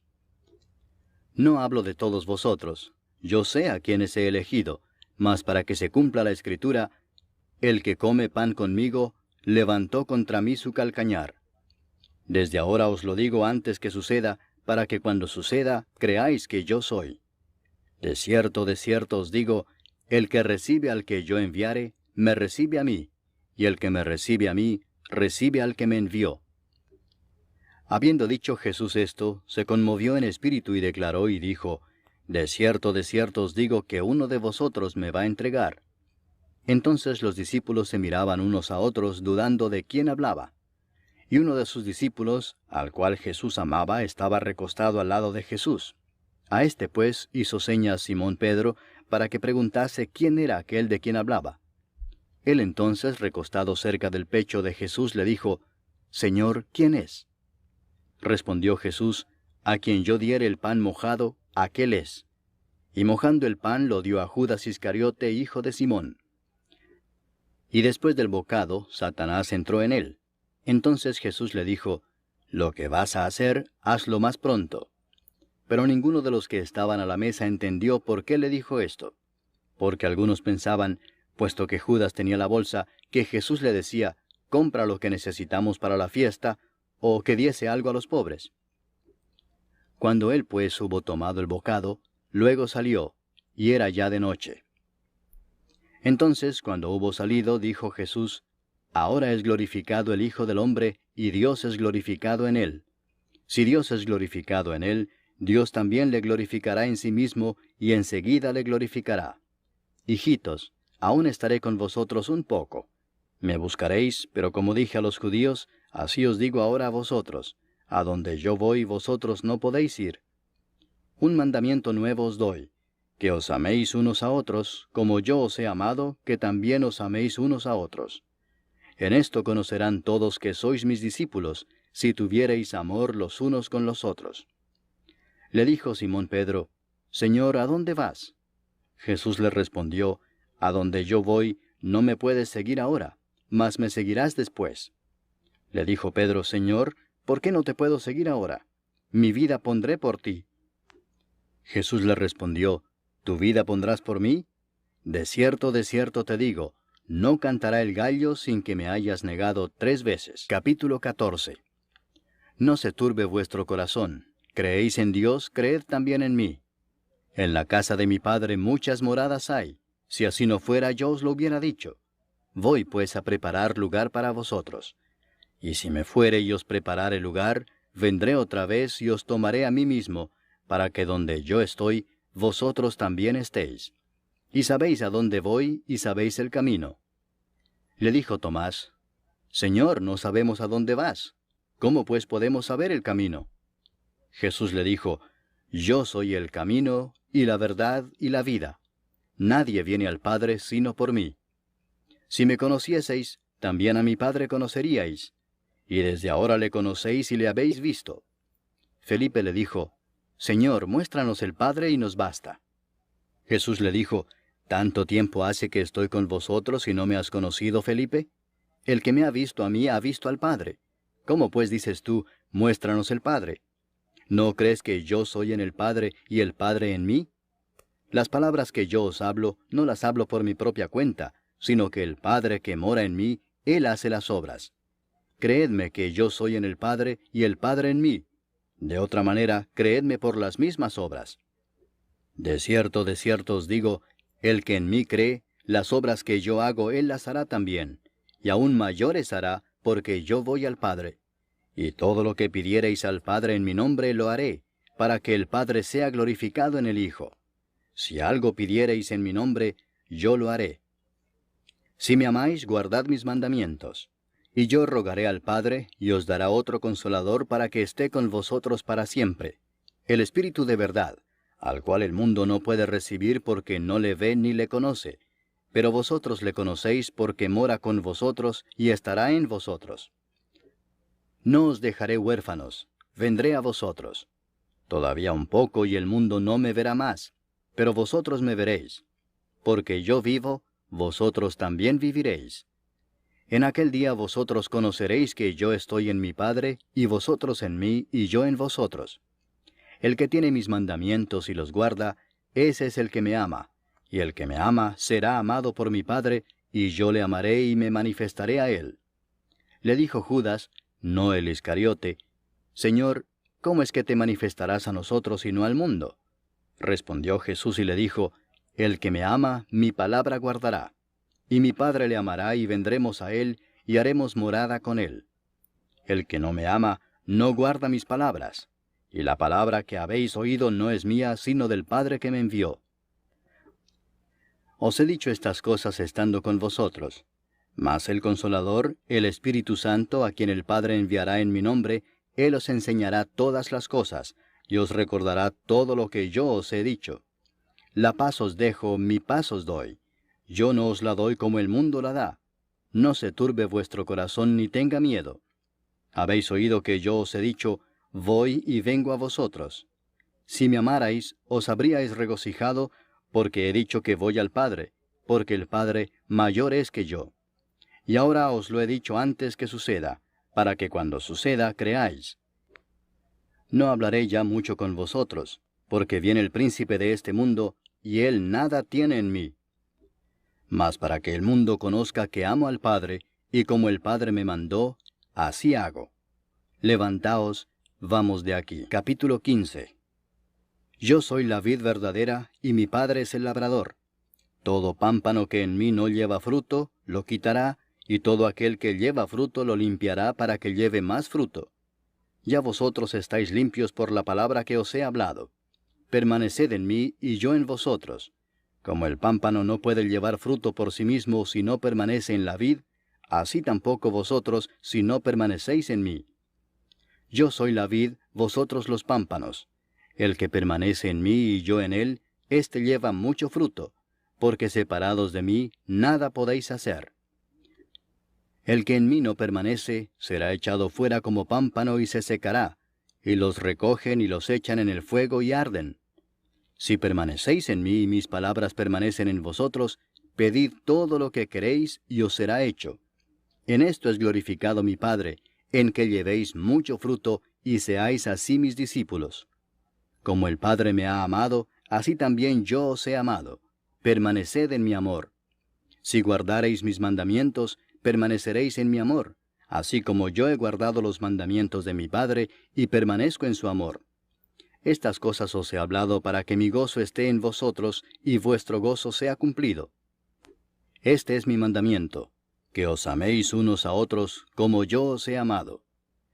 No hablo de todos vosotros, yo sé a quienes he elegido, mas para que se cumpla la Escritura, el que come pan conmigo, levantó contra mí su calcañar. Desde ahora os lo digo antes que suceda, para que cuando suceda, creáis que yo soy. De cierto os digo, el que recibe al que yo enviare, me recibe a mí, y el que me recibe a mí, recibe al que me envió. Habiendo dicho Jesús esto, se conmovió en espíritu y declaró y dijo, de cierto os digo que uno de vosotros me va a entregar. Entonces los discípulos se miraban unos a otros, dudando de quién hablaba. y uno de sus discípulos, al cual Jesús amaba, estaba recostado al lado de Jesús. A este pues hizo señas Simón Pedro para que preguntase quién era aquel de quien hablaba. Él entonces, recostado cerca del pecho de Jesús, le dijo, Señor, ¿quién es? Respondió Jesús, a quien yo diere el pan mojado, aquel es. Y mojando el pan lo dio a Judas Iscariote, hijo de Simón. Y después del bocado, Satanás entró en él. Entonces Jesús le dijo, Lo que vas a hacer, hazlo más pronto. Pero ninguno de los que estaban a la mesa entendió por qué le dijo esto. Porque algunos pensaban, puesto que Judas tenía la bolsa, que Jesús le decía, compra lo que necesitamos para la fiesta, o que diese algo a los pobres. Cuando él pues hubo tomado el bocado, luego salió, y era ya de noche. Entonces, cuando hubo salido, dijo Jesús, Ahora es glorificado el Hijo del Hombre, y Dios es glorificado en él. Si Dios es glorificado en él, Dios también le glorificará en sí mismo, y enseguida le glorificará. Hijitos, aún estaré con vosotros un poco. Me buscaréis, pero como dije a los judíos, así os digo ahora a vosotros, a donde yo voy vosotros no podéis ir. Un mandamiento nuevo os doy, que os améis unos a otros, como yo os he amado, que también os améis unos a otros. En esto conocerán todos que sois mis discípulos, si tuviereis amor los unos con los otros. Le dijo Simón Pedro, Señor, ¿a dónde vas? Jesús le respondió, A donde yo voy, no me puedes seguir ahora, mas me seguirás después. Le dijo Pedro, Señor, ¿por qué no te puedo seguir ahora? Mi vida pondré por ti. Jesús le respondió, ¿Tu vida pondrás por mí? De cierto te digo, no cantará el gallo sin que me hayas negado 3 veces. Capítulo 14. No se turbe vuestro corazón. ¿Creéis en Dios? Creed también en mí. En la casa de mi Padre muchas moradas hay. Si así no fuera, yo os lo hubiera dicho. Voy pues a preparar lugar para vosotros. Y si me fuere y os preparare lugar, vendré otra vez y os tomaré a mí mismo, para que donde yo estoy, vosotros también estéis. Y sabéis a dónde voy, y sabéis el camino. Le dijo Tomás, Señor, no sabemos a dónde vas. ¿Cómo pues podemos saber el camino? Jesús le dijo, Yo soy el camino, y la verdad, y la vida. Nadie viene al Padre sino por mí. Si me conocieseis, también a mi Padre conoceríais, y desde ahora le conocéis y le habéis visto. Felipe le dijo, Señor, muéstranos el Padre y nos basta. Jesús le dijo, ¿Tanto tiempo hace que estoy con vosotros y no me has conocido, Felipe? El que me ha visto a mí ha visto al Padre. ¿Cómo pues dices tú, muéstranos el Padre? ¿No crees que yo soy en el Padre y el Padre en mí? Las palabras que yo os hablo, no las hablo por mi propia cuenta, sino que el Padre que mora en mí, Él hace las obras. Creedme que yo soy en el Padre y el Padre en mí. De otra manera, creedme por las mismas obras. De cierto os digo, el que en mí cree, las obras que yo hago Él las hará también, y aún mayores hará, porque yo voy al Padre. Y todo lo que pidiereis al Padre en mi nombre lo haré, para que el Padre sea glorificado en el Hijo. Si algo pidiereis en mi nombre, yo lo haré. Si me amáis, guardad mis mandamientos. Y yo rogaré al Padre, y os dará otro Consolador para que esté con vosotros para siempre, el Espíritu de verdad, al cual el mundo no puede recibir porque no le ve ni le conoce, pero vosotros le conocéis porque mora con vosotros y estará en vosotros. No os dejaré huérfanos, vendré a vosotros. Todavía un poco y el mundo no me verá más, pero vosotros me veréis. Porque yo vivo, vosotros también viviréis. En aquel día vosotros conoceréis que yo estoy en mi Padre, y vosotros en mí, y yo en vosotros. El que tiene mis mandamientos y los guarda, ese es el que me ama, y el que me ama será amado por mi Padre, y yo le amaré y me manifestaré a él. Le dijo Judas, no el Iscariote, Señor, ¿cómo es que te manifestarás a nosotros y no al mundo? Respondió Jesús y le dijo, El que me ama, mi palabra guardará. Y mi Padre le amará y vendremos a él y haremos morada con él. El que no me ama, no guarda mis palabras. Y la palabra que habéis oído no es mía, sino del Padre que me envió. Os he dicho estas cosas estando con vosotros. Mas el Consolador, el Espíritu Santo, a quien el Padre enviará en mi nombre, Él os enseñará todas las cosas, y os recordará todo lo que yo os he dicho. La paz os dejo, mi paz os doy. Yo no os la doy como el mundo la da. No se turbe vuestro corazón ni tenga miedo. Habéis oído que yo os he dicho, voy y vengo a vosotros. Si me amarais, os habríais regocijado, porque he dicho que voy al Padre, porque el Padre mayor es que yo. Y ahora os lo he dicho antes que suceda, para que cuando suceda creáis. No hablaré ya mucho con vosotros, porque viene el príncipe de este mundo, y él nada tiene en mí. Mas para que el mundo conozca que amo al Padre, y como el Padre me mandó, así hago. Levantaos, vamos de aquí. Capítulo 15. Yo soy la vid verdadera, y mi Padre es el labrador. Todo pámpano que en mí no lleva fruto, lo quitará, y todo aquel que lleva fruto lo limpiará para que lleve más fruto. Ya vosotros estáis limpios por la palabra que os he hablado. Permaneced en mí, y yo en vosotros. Como el pámpano no puede llevar fruto por sí mismo si no permanece en la vid, así tampoco vosotros si no permanecéis en mí. Yo soy la vid, vosotros los pámpanos. El que permanece en mí y yo en él, éste lleva mucho fruto, porque separados de mí nada podéis hacer. El que en mí no permanece, será echado fuera como pámpano y se secará, y los recogen y los echan en el fuego y arden. Si permanecéis en mí y mis palabras permanecen en vosotros, pedid todo lo que queréis y os será hecho. En esto es glorificado mi Padre, en que llevéis mucho fruto y seáis así mis discípulos. Como el Padre me ha amado, así también yo os he amado. Permaneced en mi amor. Si guardareis mis mandamientos, permaneceréis en mi amor, así como yo he guardado los mandamientos de mi Padre y permanezco en su amor. Estas cosas os he hablado para que mi gozo esté en vosotros y vuestro gozo sea cumplido. Este es mi mandamiento, que os améis unos a otros como yo os he amado.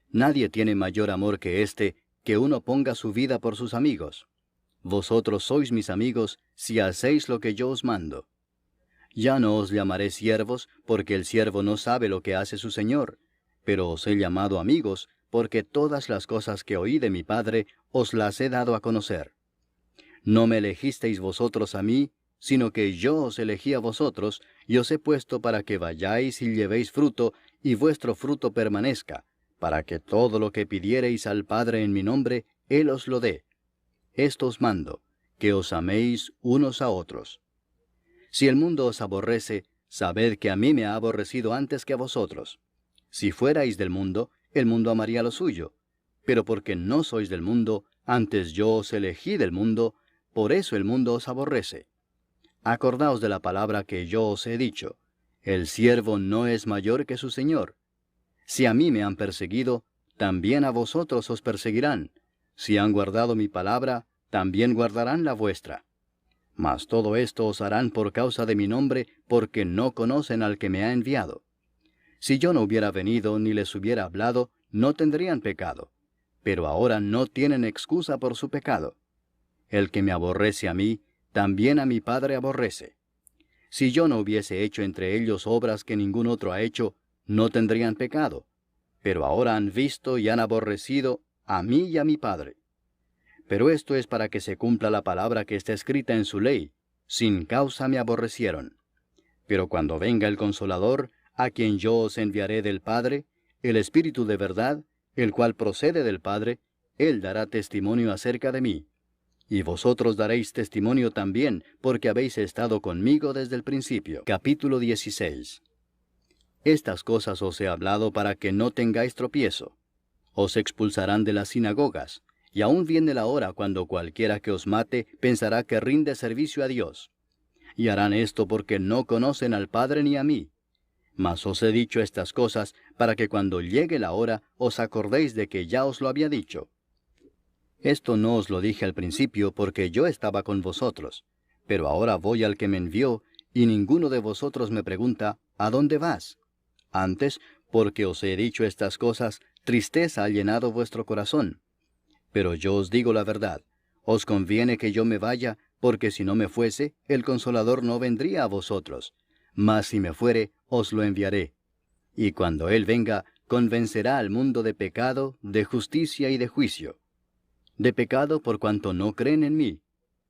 Nadie tiene mayor amor que este, que uno ponga su vida por sus amigos. Vosotros sois mis amigos si hacéis lo que yo os mando. Ya no os llamaré siervos, porque el siervo no sabe lo que hace su señor, pero os he llamado amigos, porque todas las cosas que oí de mi Padre os las he dado a conocer. No me elegisteis vosotros a mí, sino que yo os elegí a vosotros, y os he puesto para que vayáis y llevéis fruto, y vuestro fruto permanezca, para que todo lo que pidiereis al Padre en mi nombre, Él os lo dé. Esto os mando, que os améis unos a otros. Si el mundo os aborrece, sabed que a mí me ha aborrecido antes que a vosotros. Si fuerais del mundo, el mundo amaría lo suyo. Pero porque no sois del mundo, antes yo os elegí del mundo, por eso el mundo os aborrece. Acordaos de la palabra que yo os he dicho. El siervo no es mayor que su señor. Si a mí me han perseguido, también a vosotros os perseguirán. Si han guardado mi palabra, también guardarán la vuestra. Mas todo esto os harán por causa de mi nombre, porque no conocen al que me ha enviado. Si yo no hubiera venido ni les hubiera hablado, no tendrían pecado. Pero ahora no tienen excusa por su pecado. El que me aborrece a mí, también a mi Padre aborrece. Si yo no hubiese hecho entre ellos obras que ningún otro ha hecho, no tendrían pecado. Pero ahora han visto y han aborrecido a mí y a mi Padre. Pero esto es para que se cumpla la palabra que está escrita en su ley: sin causa me aborrecieron. Pero cuando venga el Consolador, a quien yo os enviaré del Padre, el Espíritu de verdad, el cual procede del Padre, Él dará testimonio acerca de mí. Y vosotros daréis testimonio también, porque habéis estado conmigo desde el principio. Capítulo 16. Estas cosas os he hablado para que no tengáis tropiezo. Os expulsarán de las sinagogas. Y aún viene la hora cuando cualquiera que os mate pensará que rinde servicio a Dios. Y harán esto porque no conocen al Padre ni a mí. Mas os he dicho estas cosas para que cuando llegue la hora os acordéis de que ya os lo había dicho. Esto no os lo dije al principio porque yo estaba con vosotros. Pero ahora voy al que me envió, y ninguno de vosotros me pregunta, ¿a dónde vas? Antes, porque os he dicho estas cosas, tristeza ha llenado vuestro corazón. Pero yo os digo la verdad, os conviene que yo me vaya, porque si no me fuese, el Consolador no vendría a vosotros. mas si me fuere, os lo enviaré. Y cuando Él venga, convencerá al mundo de pecado, de justicia y de juicio. De pecado por cuanto no creen en mí,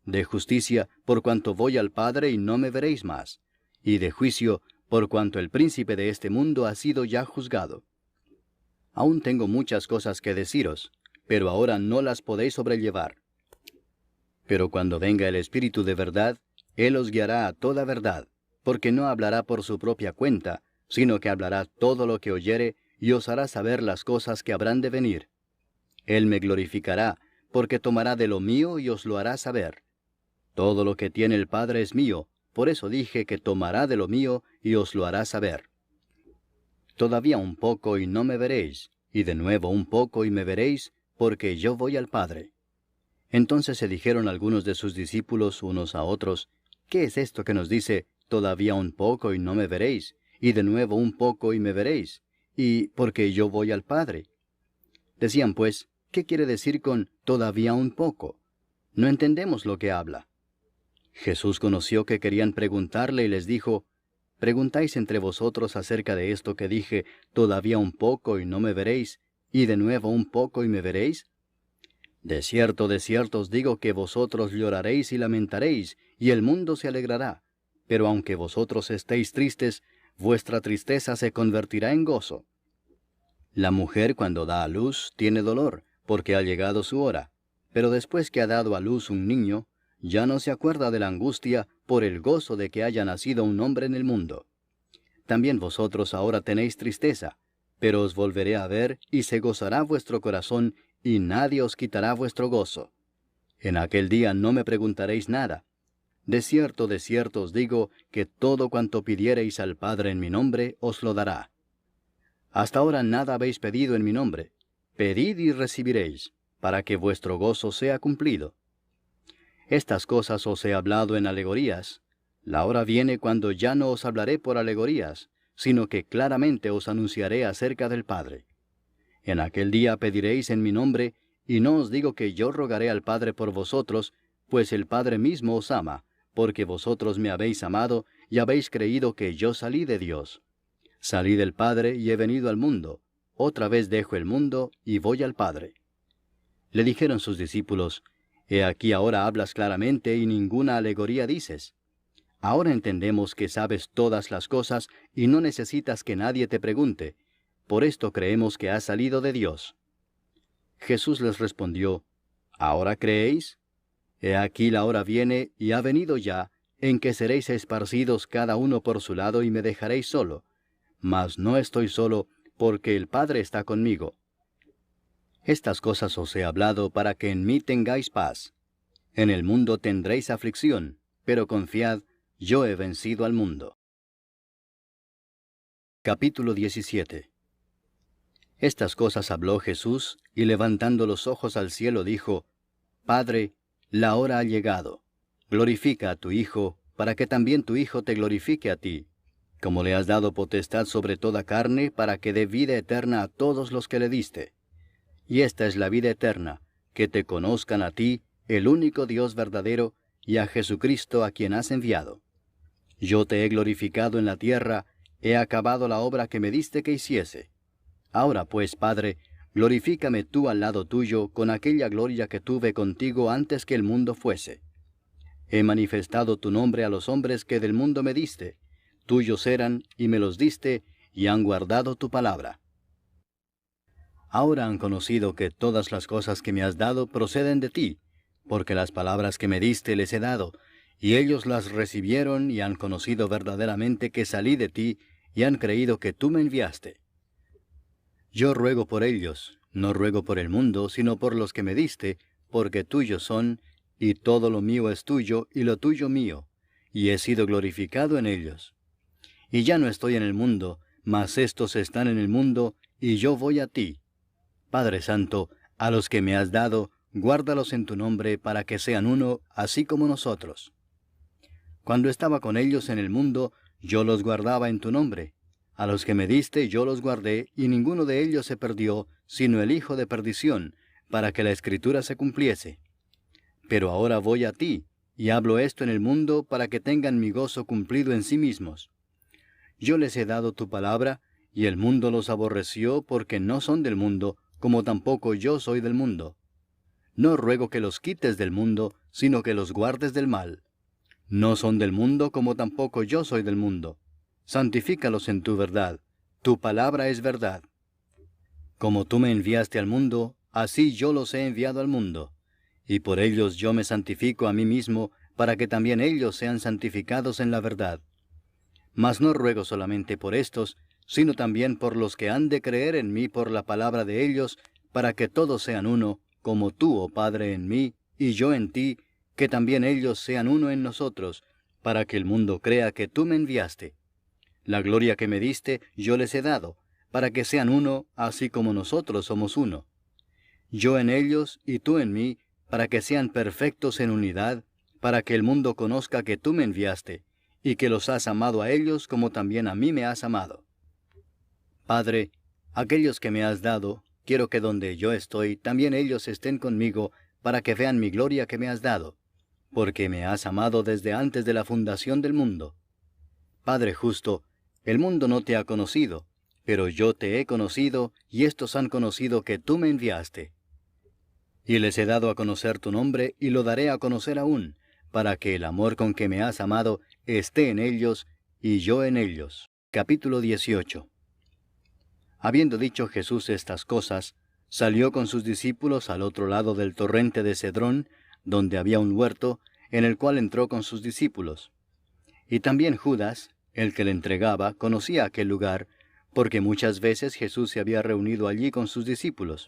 de justicia por cuanto voy al Padre y no me veréis más, y de juicio por cuanto el príncipe de este mundo ha sido ya juzgado. Aún tengo muchas cosas que deciros, pero ahora no las podéis sobrellevar. Pero cuando venga el Espíritu de verdad, Él os guiará a toda verdad, porque no hablará por su propia cuenta, sino que hablará todo lo que oyere y os hará saber las cosas que habrán de venir. Él me glorificará, porque tomará de lo mío y os lo hará saber. Todo lo que tiene el Padre es mío, por eso dije que tomará de lo mío y os lo hará saber. Todavía un poco y no me veréis, y de nuevo un poco y me veréis, porque yo voy al Padre. Entonces se dijeron algunos de sus discípulos unos a otros, ¿qué es esto que nos dice, todavía un poco y no me veréis, y de nuevo un poco y me veréis, y porque yo voy al Padre? Decían pues, ¿qué quiere decir con todavía un poco? No entendemos lo que habla. Jesús conoció que querían preguntarle y les dijo, ¿preguntáis entre vosotros acerca de esto que dije, todavía un poco y no me veréis, y de nuevo un poco y me veréis? De cierto os digo que vosotros lloraréis y lamentaréis, y el mundo se alegrará. Pero aunque vosotros estéis tristes, vuestra tristeza se convertirá en gozo. La mujer cuando da a luz tiene dolor, porque ha llegado su hora. Pero después que ha dado a luz un niño, ya no se acuerda de la angustia por el gozo de que haya nacido un hombre en el mundo. También vosotros ahora tenéis tristeza, pero os volveré a ver y se gozará vuestro corazón, y nadie os quitará vuestro gozo. En aquel día no me preguntaréis nada. De cierto os digo que todo cuanto pidiereis al Padre en mi nombre os lo dará. Hasta ahora nada habéis pedido en mi nombre. Pedid y recibiréis, para que vuestro gozo sea cumplido. Estas cosas os he hablado en alegorías. La hora viene cuando ya no os hablaré por alegorías, sino que claramente os anunciaré acerca del Padre. En aquel día pediréis en mi nombre, y no os digo que yo rogaré al Padre por vosotros, pues el Padre mismo os ama, porque vosotros me habéis amado y habéis creído que yo salí de Dios. Salí del Padre y he venido al mundo. Otra vez dejo el mundo y voy al Padre. Le dijeron sus discípulos, He aquí ahora hablas claramente y ninguna alegoría dices. Ahora entendemos que sabes todas las cosas y no necesitas que nadie te pregunte. Por esto creemos que has salido de Dios. Jesús les respondió, ¿ahora creéis? He aquí la hora viene y ha venido ya, en que seréis esparcidos cada uno por su lado y me dejaréis solo. Mas no estoy solo, porque el Padre está conmigo. Estas cosas os he hablado para que en mí tengáis paz. En el mundo tendréis aflicción, pero confiad, yo he vencido al mundo. Capítulo 17. Estas cosas habló Jesús, y levantando los ojos al cielo dijo, Padre, la hora ha llegado. Glorifica a tu Hijo, para que también tu Hijo te glorifique a ti, como le has dado potestad sobre toda carne, para que dé vida eterna a todos los que le diste. Y esta es la vida eterna, que te conozcan a ti, el único Dios verdadero, y a Jesucristo a quien has enviado. Yo te he glorificado en la tierra, he acabado la obra que me diste que hiciese. Ahora pues, Padre, glorifícame tú al lado tuyo con aquella gloria que tuve contigo antes que el mundo fuese. He manifestado tu nombre a los hombres que del mundo me diste. Tuyos eran, y me los diste, y han guardado tu palabra. Ahora han conocido que todas las cosas que me has dado proceden de ti, porque las palabras que me diste les he dado, y ellos las recibieron y han conocido verdaderamente que salí de ti, y han creído que tú me enviaste. Yo ruego por ellos, no ruego por el mundo, sino por los que me diste, porque tuyos son, y todo lo mío es tuyo, y lo tuyo mío, y he sido glorificado en ellos. Y ya no estoy en el mundo, mas éstos están en el mundo, y yo voy a ti. Padre Santo, a los que me has dado, guárdalos en tu nombre, para que sean uno, así como nosotros. Cuando estaba con ellos en el mundo, yo los guardaba en tu nombre. A los que me diste yo los guardé, y ninguno de ellos se perdió, sino el hijo de perdición, para que la Escritura se cumpliese. Pero ahora voy a ti, y hablo esto en el mundo para que tengan mi gozo cumplido en sí mismos. yo les he dado tu palabra, y el mundo los aborreció porque no son del mundo, como tampoco yo soy del mundo. No ruego que los quites del mundo, sino que los guardes del mal. No son del mundo, como tampoco yo soy del mundo. Santifícalos en tu verdad. Tu palabra es verdad. Como tú me enviaste al mundo, así yo los he enviado al mundo. Y por ellos yo me santifico a mí mismo, para que también ellos sean santificados en la verdad. Mas no ruego solamente por estos, sino también por los que han de creer en mí por la palabra de ellos, para que todos sean uno, como tú, oh Padre, en mí, y yo en ti, que también ellos sean uno en nosotros, para que el mundo crea que tú me enviaste. La gloria que me diste yo les he dado, para que sean uno, así como nosotros somos uno. Yo en ellos y tú en mí, para que sean perfectos en unidad, para que el mundo conozca que tú me enviaste, y que los has amado a ellos como también a mí me has amado. Padre, aquellos que me has dado, quiero que donde yo estoy, también ellos estén conmigo, para que vean mi gloria que me has dado, porque me has amado desde antes de la fundación del mundo. Padre justo, el mundo no te ha conocido, pero yo te he conocido, y estos han conocido que tú me enviaste. Y les he dado a conocer tu nombre, y lo daré a conocer aún, para que el amor con que me has amado esté en ellos, y yo en ellos. Capítulo 18. Habiendo dicho Jesús estas cosas, salió con sus discípulos al otro lado del torrente de Cedrón, donde había un huerto, en el cual entró con sus discípulos. Y también Judas, el que le entregaba, conocía aquel lugar, porque muchas veces Jesús se había reunido allí con sus discípulos.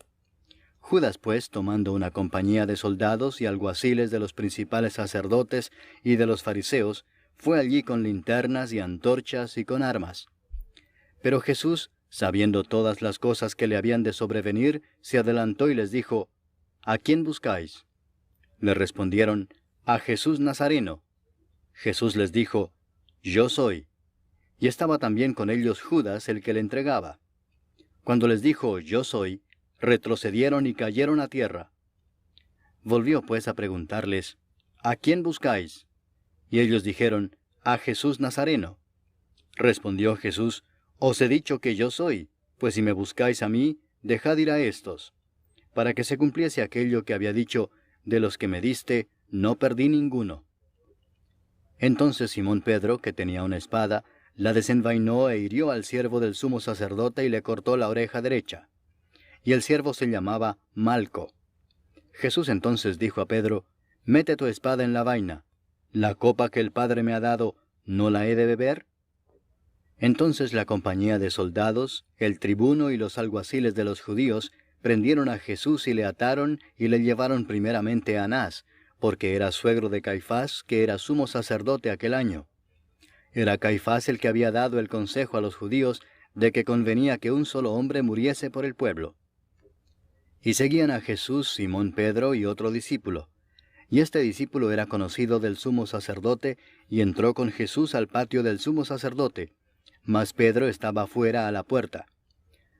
Judas, pues, tomando una compañía de soldados y alguaciles de los principales sacerdotes y de los fariseos, fue allí con linternas y antorchas y con armas. Pero Jesús, sabiendo todas las cosas que le habían de sobrevenir, se adelantó y les dijo, ¿A quién buscáis? Le respondieron, a Jesús Nazareno. Jesús les dijo, Yo soy. Y estaba también con ellos Judas, el que le entregaba. Cuando les dijo, Yo soy, retrocedieron y cayeron a tierra. Volvió pues a preguntarles, ¿A quién buscáis? Y ellos dijeron, a Jesús Nazareno. Respondió Jesús, Os he dicho que yo soy, pues si me buscáis a mí, dejad ir a éstos. Para que se cumpliese aquello que había dicho, de los que me diste, no perdí ninguno. Entonces Simón Pedro, que tenía una espada, la desenvainó e hirió al siervo del sumo sacerdote y le cortó la oreja derecha. Y el siervo se llamaba Malco. Jesús entonces dijo a Pedro, Mete tu espada en la vaina. ¿La copa que el Padre me ha dado, no la he de beber? Entonces la compañía de soldados, el tribuno y los alguaciles de los judíos, prendieron a Jesús y le ataron y le llevaron primeramente a Anás, porque era suegro de Caifás, que era sumo sacerdote aquel año. Era Caifás el que había dado el consejo a los judíos de que convenía que un solo hombre muriese por el pueblo. Y seguían a Jesús Simón Pedro y otro discípulo. Y este discípulo era conocido del sumo sacerdote, y entró con Jesús al patio del sumo sacerdote, mas Pedro estaba fuera a la puerta.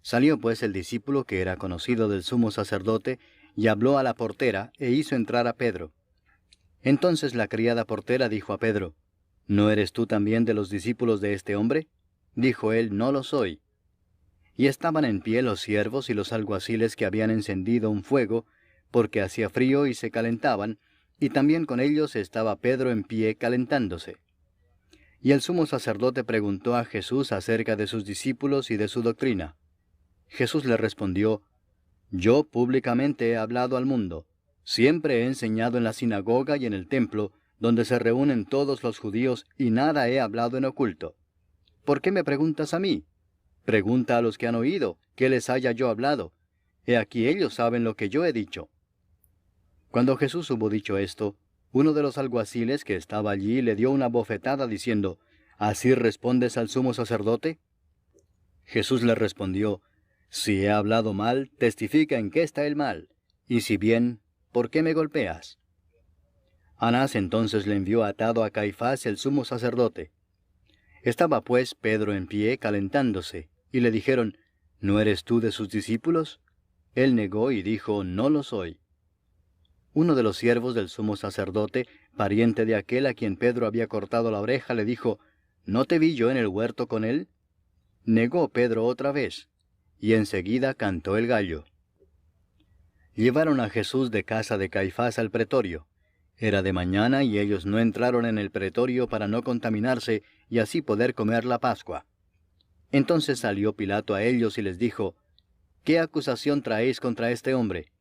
Salió pues el discípulo que era conocido del sumo sacerdote, y habló a la portera, e hizo entrar a Pedro. Entonces la criada portera dijo a Pedro, ¿No eres tú también de los discípulos de este hombre? Dijo él, No lo soy. Y estaban en pie los siervos y los alguaciles que habían encendido un fuego, porque hacía frío y se calentaban, y también con ellos estaba Pedro en pie calentándose. Y el sumo sacerdote preguntó a Jesús acerca de sus discípulos y de su doctrina. Jesús le respondió, Yo públicamente he hablado al mundo. Siempre he enseñado en la sinagoga y en el templo, donde se reúnen todos los judíos, y nada he hablado en oculto. ¿Por qué me preguntas a mí? Pregunta a los que han oído, ¿qué les haya yo hablado? He aquí ellos saben lo que yo he dicho. Cuando Jesús hubo dicho esto, uno de los alguaciles que estaba allí le dio una bofetada diciendo, ¿Así respondes al sumo sacerdote? Jesús le respondió, Si he hablado mal, testifica en qué está el mal, y si bien, ¿por qué me golpeas? Anás entonces le envió atado a Caifás el sumo sacerdote. Estaba pues Pedro en pie calentándose, y le dijeron, ¿No eres tú de sus discípulos? Él negó y dijo, No lo soy. Uno de los siervos del sumo sacerdote, pariente de aquel a quien Pedro había cortado la oreja, le dijo, ¿no te vi yo en el huerto con él? Negó Pedro otra vez, y enseguida cantó el gallo. Llevaron a Jesús de casa de Caifás al pretorio. Era de mañana y ellos no entraron en el pretorio para no contaminarse y así poder comer la Pascua. Entonces salió Pilato a ellos y les dijo, ¿qué acusación traéis contra este hombre?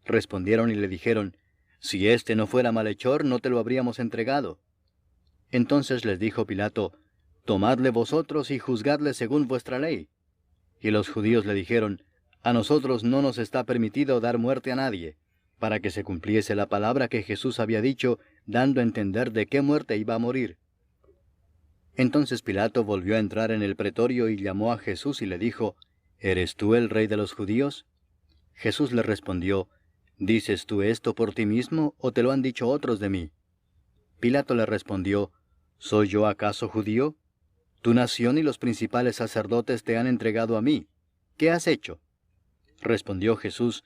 Respondieron y le dijeron, si éste no fuera malhechor, no te lo habríamos entregado. Entonces les dijo Pilato, tomadle vosotros y juzgadle según vuestra ley. Y los judíos le dijeron, a nosotros no nos está permitido dar muerte a nadie, para que se cumpliese la palabra que Jesús había dicho, dando a entender de qué muerte iba a morir. Entonces Pilato volvió a entrar en el pretorio y llamó a Jesús y le dijo, ¿eres tú el rey de los judíos? Jesús le respondió, ¿dices tú esto por ti mismo o te lo han dicho otros de mí? Pilato le respondió, ¿soy yo acaso judío? Tu nación y los principales sacerdotes te han entregado a mí. ¿Qué has hecho? Respondió Jesús,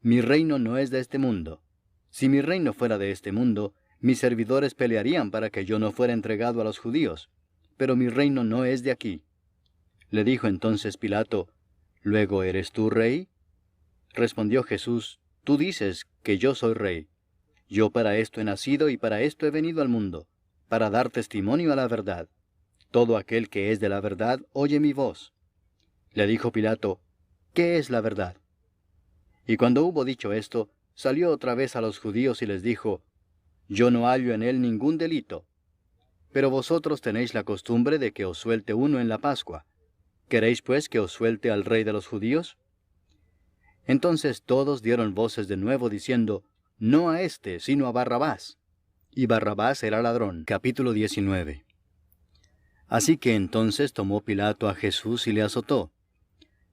mi reino no es de este mundo. Si mi reino fuera de este mundo, mis servidores pelearían para que yo no fuera entregado a los judíos. Pero mi reino no es de aquí. Le dijo entonces Pilato, ¿luego eres tú rey? Respondió Jesús, tú dices que yo soy rey. Yo para esto he nacido y para esto he venido al mundo, para dar testimonio a la verdad. Todo aquel que es de la verdad oye mi voz. Le dijo Pilato, ¿qué es la verdad? Y cuando hubo dicho esto, salió otra vez a los judíos y les dijo, yo no hallo en él ningún delito. Pero vosotros tenéis la costumbre de que os suelte uno en la Pascua. ¿Queréis pues que os suelte al rey de los judíos? Entonces todos dieron voces de nuevo diciendo, no a éste, sino a Barrabás. Y Barrabás era ladrón. Capítulo 19. Así que entonces tomó Pilato a Jesús y le azotó.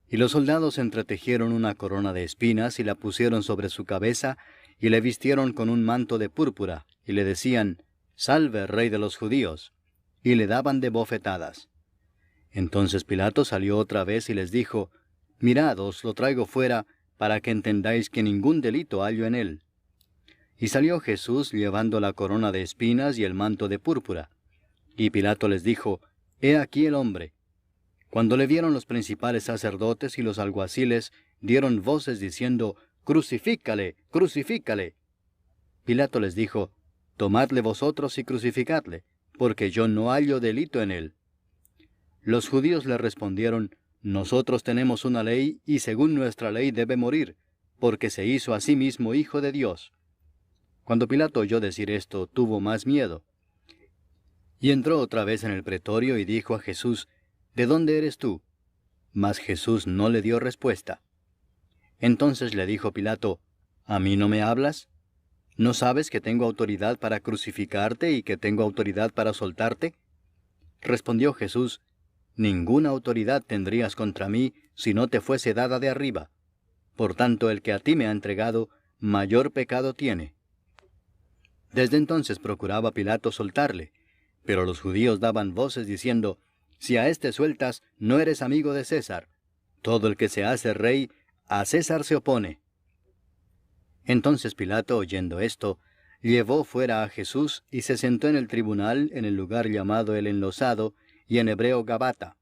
Y los soldados entretejieron una corona de espinas y la pusieron sobre su cabeza, y le vistieron con un manto de púrpura, y le decían, Salve, Rey de los judíos, y le daban de bofetadas. Entonces Pilato salió otra vez y les dijo, Mirad, os lo traigo fuera, para que entendáis que ningún delito hallo en él. Y salió Jesús llevando la corona de espinas y el manto de púrpura. Y Pilato les dijo, He aquí el hombre. Cuando le vieron los principales sacerdotes y los alguaciles, dieron voces diciendo, Crucifícale, crucifícale. Pilato les dijo, Tomadle vosotros y crucificadle, porque yo no hallo delito en él. Los judíos le respondieron, Nosotros tenemos una ley, y según nuestra ley debe morir, porque se hizo a sí mismo hijo de Dios. Cuando Pilato oyó decir esto, tuvo más miedo. Y entró otra vez en el pretorio y dijo a Jesús, ¿De dónde eres tú? Mas Jesús no le dio respuesta. Entonces le dijo Pilato, ¿A mí no me hablas? ¿No sabes que tengo autoridad para crucificarte y que tengo autoridad para soltarte? Respondió Jesús, Ninguna autoridad tendrías contra mí si no te fuese dada de arriba. Por tanto, el que a ti me ha entregado, mayor pecado tiene. Desde entonces procuraba Pilato soltarle, pero los judíos daban voces diciendo, Si a éste sueltas, no eres amigo de César. Todo el que se hace rey, a César se opone. Entonces Pilato, oyendo esto, llevó fuera a Jesús y se sentó en el tribunal en el lugar llamado el Enlosado, y en hebreo Gabata.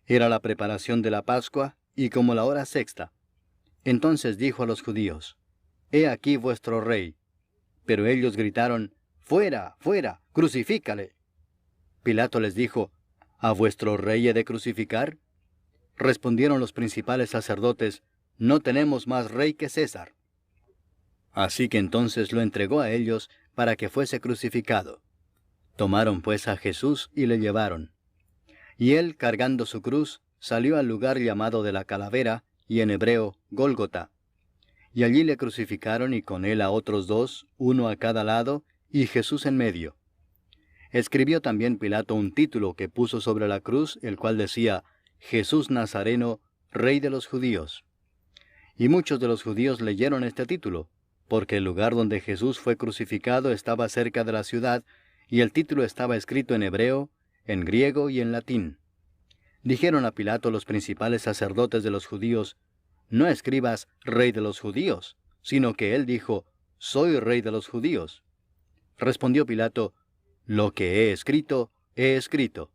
Era la preparación de la Pascua, y como la hora sexta. Entonces dijo a los judíos, He aquí vuestro rey. Pero ellos gritaron, Fuera, fuera, crucifícale. Pilato les dijo, ¿A vuestro rey he de crucificar? Respondieron los principales sacerdotes, No tenemos más rey que César. Así que entonces lo entregó a ellos para que fuese crucificado. Tomaron pues a Jesús y le llevaron. Y él, cargando su cruz, salió al lugar llamado de la Calavera, y en hebreo, Gólgota. Y allí le crucificaron y con él a otros dos, uno a cada lado, y Jesús en medio. Escribió también Pilato un título que puso sobre la cruz, el cual decía, Jesús Nazareno, Rey de los Judíos. Y muchos de los judíos leyeron este título, porque el lugar donde Jesús fue crucificado estaba cerca de la ciudad, y el título estaba escrito en hebreo, en griego y en latín. Dijeron a Pilato los principales sacerdotes de los judíos, No escribas Rey de los judíos, sino que él dijo, Soy Rey de los judíos. Respondió Pilato, Lo que he escrito, he escrito.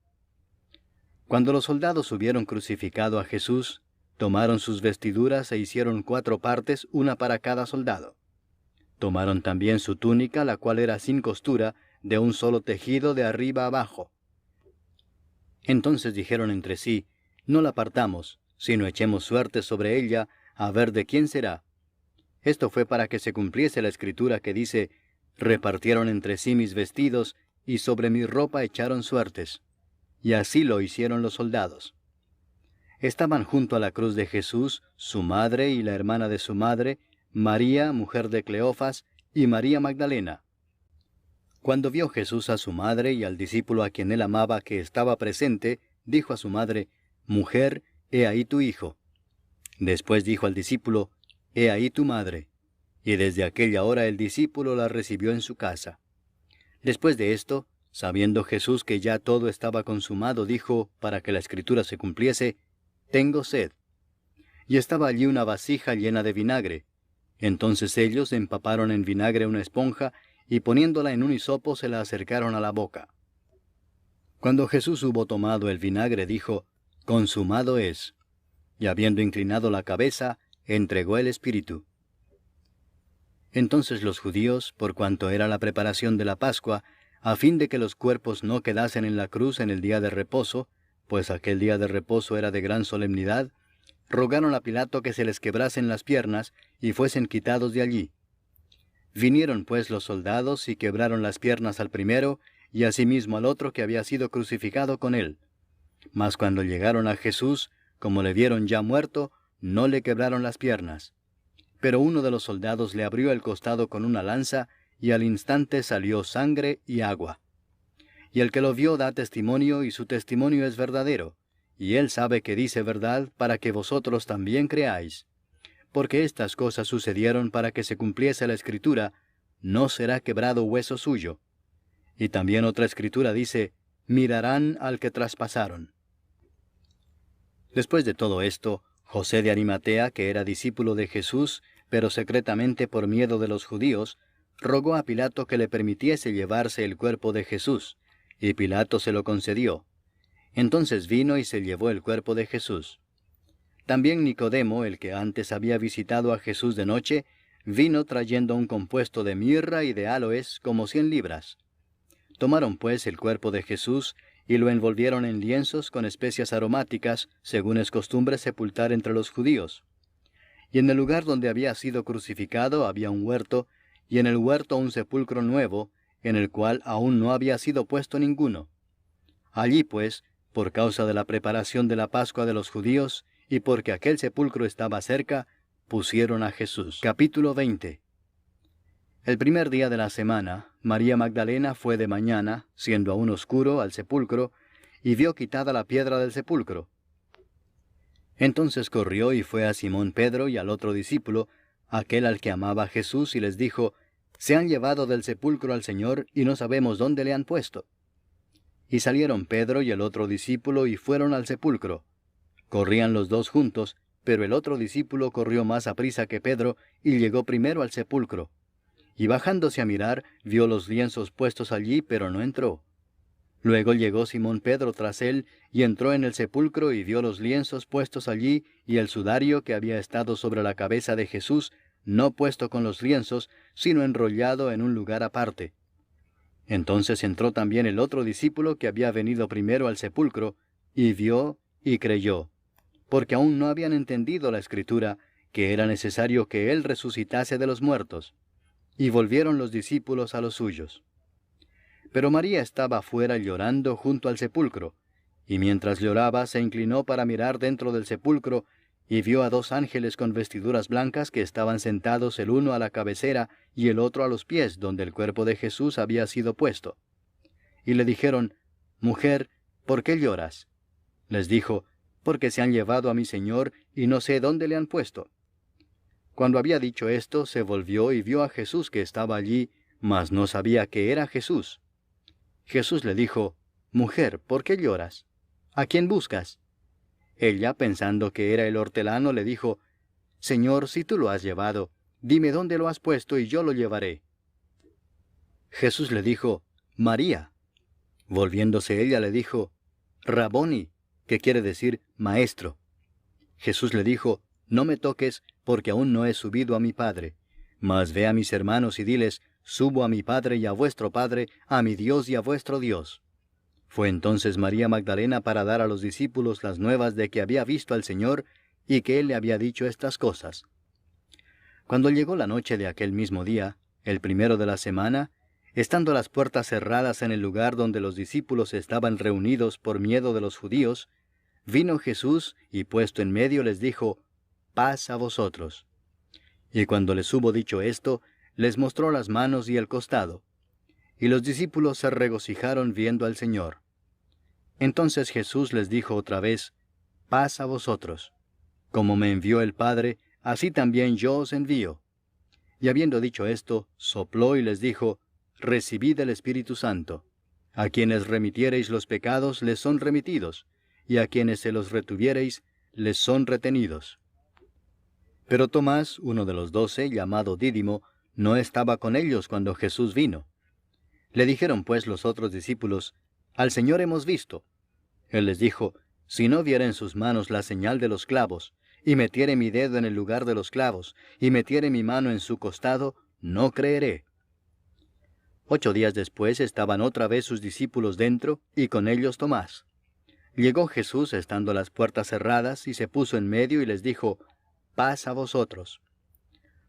Cuando los soldados hubieron crucificado a Jesús, tomaron sus vestiduras e hicieron 4 partes, una para cada soldado. Tomaron también su túnica, la cual era sin costura, de un solo tejido de arriba abajo. Entonces dijeron entre sí, no la partamos, sino echemos suerte sobre ella, a ver de quién será. Esto fue para que se cumpliese la escritura que dice, repartieron entre sí mis vestidos, y sobre mi ropa echaron suertes. Y así lo hicieron los soldados. Estaban junto a la cruz de Jesús, su madre y la hermana de su madre, María, mujer de Cleofas, y María Magdalena. Cuando vio Jesús a su madre y al discípulo a quien él amaba que estaba presente, dijo a su madre, Mujer, he ahí tu hijo. Después dijo al discípulo, He ahí tu madre. Y desde aquella hora el discípulo la recibió en su casa. Después de esto, sabiendo Jesús que ya todo estaba consumado, dijo, para que la escritura se cumpliese, Tengo sed. Y estaba allí una vasija llena de vinagre. Entonces ellos empaparon en vinagre una esponja, y poniéndola en un hisopo se la acercaron a la boca. Cuando Jesús hubo tomado el vinagre, dijo, Consumado es. Y habiendo inclinado la cabeza, entregó el espíritu. Entonces los judíos, por cuanto era la preparación de la Pascua, a fin de que los cuerpos no quedasen en la cruz en el día de reposo, pues aquel día de reposo era de gran solemnidad, rogaron a Pilato que se les quebrasen las piernas y fuesen quitados de allí. Vinieron pues los soldados y quebraron las piernas al primero, y asimismo al otro que había sido crucificado con él. Mas cuando llegaron a Jesús, como le vieron ya muerto, no le quebraron las piernas. Pero uno de los soldados le abrió el costado con una lanza, y al instante salió sangre y agua. Y el que lo vio da testimonio, y su testimonio es verdadero, y él sabe que dice verdad, para que vosotros también creáis. Porque estas cosas sucedieron para que se cumpliese la escritura, no será quebrado hueso suyo. Y también otra escritura dice, mirarán al que traspasaron. Después de todo esto, José de Arimatea, que era discípulo de Jesús, pero secretamente por miedo de los judíos, rogó a Pilato que le permitiese llevarse el cuerpo de Jesús, y Pilato se lo concedió. Entonces vino y se llevó el cuerpo de Jesús. También Nicodemo, el que antes había visitado a Jesús de noche, vino trayendo un compuesto de mirra y de áloes, como 100 libras. Tomaron pues el cuerpo de Jesús, y lo envolvieron en lienzos con especias aromáticas, según es costumbre sepultar entre los judíos. Y en el lugar donde había sido crucificado había un huerto, y en el huerto un sepulcro nuevo, en el cual aún no había sido puesto ninguno. Allí pues, por causa de la preparación de la Pascua de los judíos, y porque aquel sepulcro estaba cerca, pusieron a Jesús. Capítulo 20. El primer día de la semana, María Magdalena fue de mañana, siendo aún oscuro, al sepulcro, y vio quitada la piedra del sepulcro. Entonces corrió y fue a Simón Pedro y al otro discípulo, aquel al que amaba a Jesús, y les dijo, Se han llevado del sepulcro al Señor, y no sabemos dónde le han puesto. Y salieron Pedro y el otro discípulo, y fueron al sepulcro. Corrían los dos juntos, pero el otro discípulo corrió más aprisa que Pedro, y llegó primero al sepulcro. Y bajándose a mirar, vio los lienzos puestos allí, pero no entró. Luego llegó Simón Pedro tras él, y entró en el sepulcro y vio los lienzos puestos allí, y el sudario que había estado sobre la cabeza de Jesús, no puesto con los lienzos, sino enrollado en un lugar aparte. Entonces entró también el otro discípulo que había venido primero al sepulcro, y vio y creyó, porque aún no habían entendido la Escritura, que era necesario que él resucitase de los muertos. Y volvieron los discípulos a los suyos. Pero María estaba afuera llorando junto al sepulcro, y mientras lloraba se inclinó para mirar dentro del sepulcro, y vio a 2 ángeles con vestiduras blancas que estaban sentados el uno a la cabecera y el otro a los pies, donde el cuerpo de Jesús había sido puesto. Y le dijeron, Mujer, ¿por qué lloras? Les dijo, Porque se han llevado a mi Señor, y no sé dónde le han puesto. Cuando había dicho esto, se volvió y vio a Jesús que estaba allí, mas no sabía que era Jesús. Jesús le dijo, Mujer, ¿por qué lloras? ¿A quién buscas? Ella, pensando que era el hortelano, le dijo, Señor, si tú lo has llevado, dime dónde lo has puesto y yo lo llevaré. Jesús le dijo, María. Volviéndose ella le dijo, Raboni, que quiere decir maestro. Jesús le dijo, no me toques, porque aún no he subido a mi Padre. Mas ve a mis hermanos y diles, subo a mi Padre y a vuestro Padre, a mi Dios y a vuestro Dios. Fue entonces María Magdalena para dar a los discípulos las nuevas de que había visto al Señor y que Él le había dicho estas cosas. Cuando llegó la noche de aquel mismo día, el primero de la semana, estando las puertas cerradas en el lugar donde los discípulos estaban reunidos por miedo de los judíos, vino Jesús y puesto en medio les dijo, paz a vosotros. Y cuando les hubo dicho esto, les mostró las manos y el costado. Y los discípulos se regocijaron viendo al Señor. Entonces Jesús les dijo otra vez, paz a vosotros. Como me envió el Padre, así también yo os envío. Y habiendo dicho esto, sopló y les dijo, recibid el Espíritu Santo. A quienes remitiereis los pecados les son remitidos, y a quienes se los retuviereis les son retenidos. Pero Tomás, uno de los 12, llamado Dídimo, no estaba con ellos cuando Jesús vino. Le dijeron pues los otros discípulos, al Señor hemos visto. Él les dijo, si no viera en sus manos la señal de los clavos, y metiere mi dedo en el lugar de los clavos, y metiere mi mano en su costado, no creeré. 8 días después estaban otra vez sus discípulos dentro, y con ellos Tomás. Llegó Jesús estando las puertas cerradas, y se puso en medio y les dijo, paz a vosotros.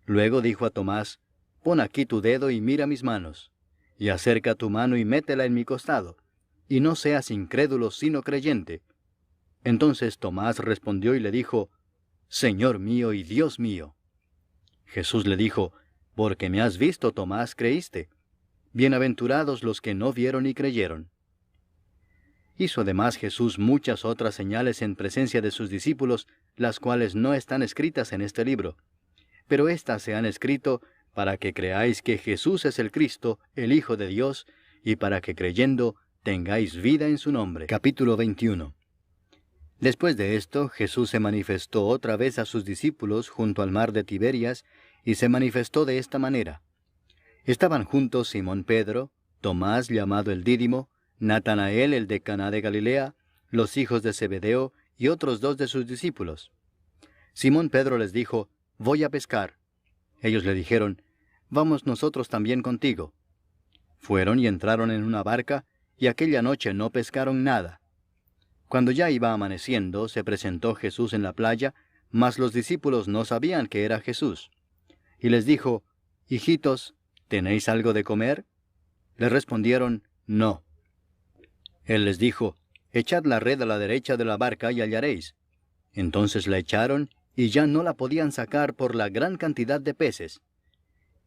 Luego dijo a Tomás, pon aquí tu dedo y mira mis manos, y acerca tu mano y métela en mi costado, y no seas incrédulo sino creyente. Entonces Tomás respondió y le dijo, Señor mío y Dios mío. Jesús le dijo, porque me has visto, Tomás, creíste. Bienaventurados los que no vieron y creyeron. Hizo además Jesús muchas otras señales en presencia de sus discípulos, las cuales no están escritas en este libro. Pero éstas se han escrito para que creáis que Jesús es el Cristo, el Hijo de Dios, y para que creyendo tengáis vida en su nombre. Capítulo 21. Después de esto, Jesús se manifestó otra vez a sus discípulos junto al mar de Tiberias, y se manifestó de esta manera. Estaban juntos Simón Pedro, Tomás llamado el Dídimo, Natanael el de Caná de Galilea, los hijos de Zebedeo y otros 2 de sus discípulos. Simón Pedro les dijo, voy a pescar. Ellos le dijeron, vamos nosotros también contigo. Fueron y entraron en una barca, y aquella noche no pescaron nada. Cuando ya iba amaneciendo, se presentó Jesús en la playa, mas los discípulos no sabían que era Jesús. Y les dijo, hijitos, ¿tenéis algo de comer? Le respondieron, no. Él les dijo, echad la red a la derecha de la barca y hallaréis. Entonces la echaron, y ya no la podían sacar por la gran cantidad de peces.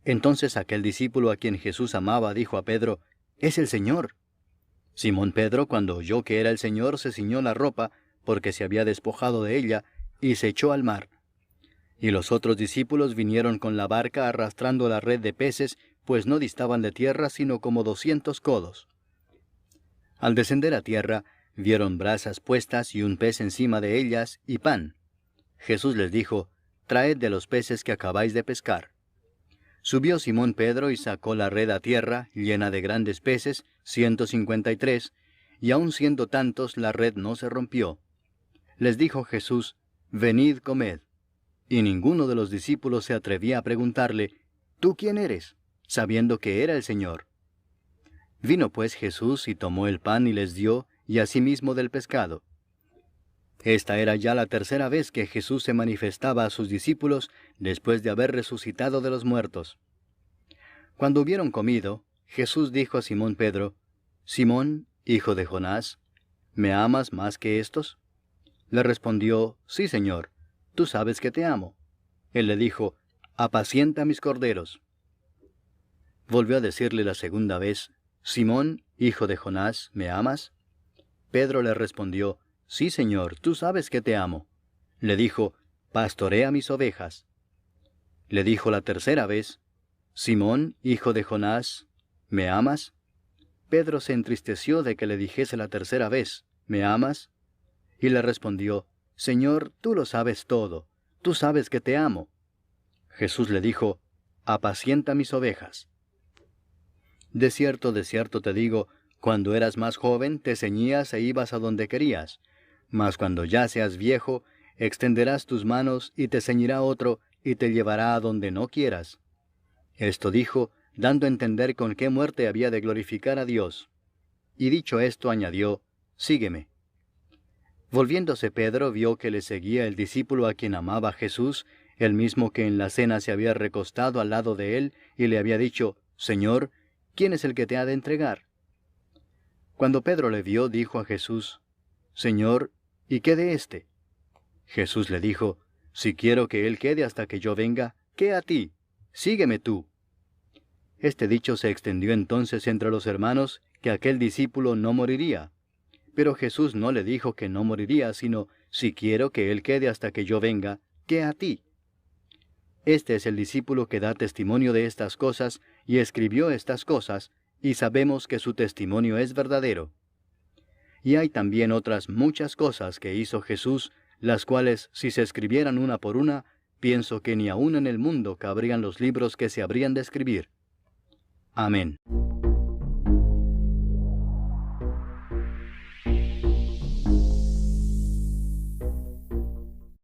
Entonces aquel discípulo a quien Jesús amaba dijo a Pedro, es el Señor. Simón Pedro, cuando oyó que era el Señor, se ciñó la ropa, porque se había despojado de ella, y se echó al mar. Y los otros discípulos vinieron con la barca arrastrando la red de peces, pues no distaban de tierra sino como 200 codos. Al descender a tierra, vieron brasas puestas y un pez encima de ellas, y pan. Jesús les dijo, traed de los peces que acabáis de pescar. Subió Simón Pedro y sacó la red a tierra, llena de grandes peces, 153, y aun siendo tantos, la red no se rompió. Les dijo Jesús, venid, comed. Y ninguno de los discípulos se atrevía a preguntarle, ¿tú quién eres?, sabiendo que era el Señor. Vino pues Jesús y tomó el pan y les dio, y asimismo del pescado. Esta era ya la tercera vez que Jesús se manifestaba a sus discípulos después de haber resucitado de los muertos. Cuando hubieron comido, Jesús dijo a Simón Pedro, Simón, hijo de Jonás, ¿me amas más que estos? Le respondió, sí, Señor, tú sabes que te amo. Él le dijo, apacienta mis corderos. Volvió a decirle la segunda vez, Simón, hijo de Jonás, ¿me amas? Pedro le respondió, sí, Señor, tú sabes que te amo. Le dijo, pastorea mis ovejas. Le dijo la tercera vez, Simón, hijo de Jonás, ¿me amas? Pedro se entristeció de que le dijese la tercera vez, ¿me amas? Y le respondió, Señor, tú lo sabes todo, tú sabes que te amo. Jesús le dijo, apacienta mis ovejas. De cierto te digo, Cuando eras más joven, te ceñías e ibas a donde querías. Mas cuando ya seas viejo, extenderás tus manos y te ceñirá otro y te llevará a donde no quieras. Esto dijo, dando a entender con qué muerte había de glorificar a Dios. Y dicho esto, añadió, Sígueme. Volviéndose Pedro, vio que le seguía el discípulo a quien amaba Jesús, el mismo que en la cena se había recostado al lado de él, y le había dicho, Señor, ¿quién es el que te ha de entregar? Cuando Pedro le vio, dijo a Jesús, Señor, ¿y qué de éste? Jesús le dijo, Si quiero que él quede hasta que yo venga, ¿qué a ti? Sígueme tú. Este dicho se extendió entonces entre los hermanos, que aquel discípulo no moriría. Pero Jesús no le dijo que no moriría, sino, Si quiero que él quede hasta que yo venga, ¿qué a ti? Este es el discípulo que da testimonio de estas cosas, y escribió estas cosas, y sabemos que su testimonio es verdadero. Y hay también otras muchas cosas que hizo Jesús, las cuales, si se escribieran una por una, pienso que ni aun en el mundo cabrían los libros que se habrían de escribir. Amén.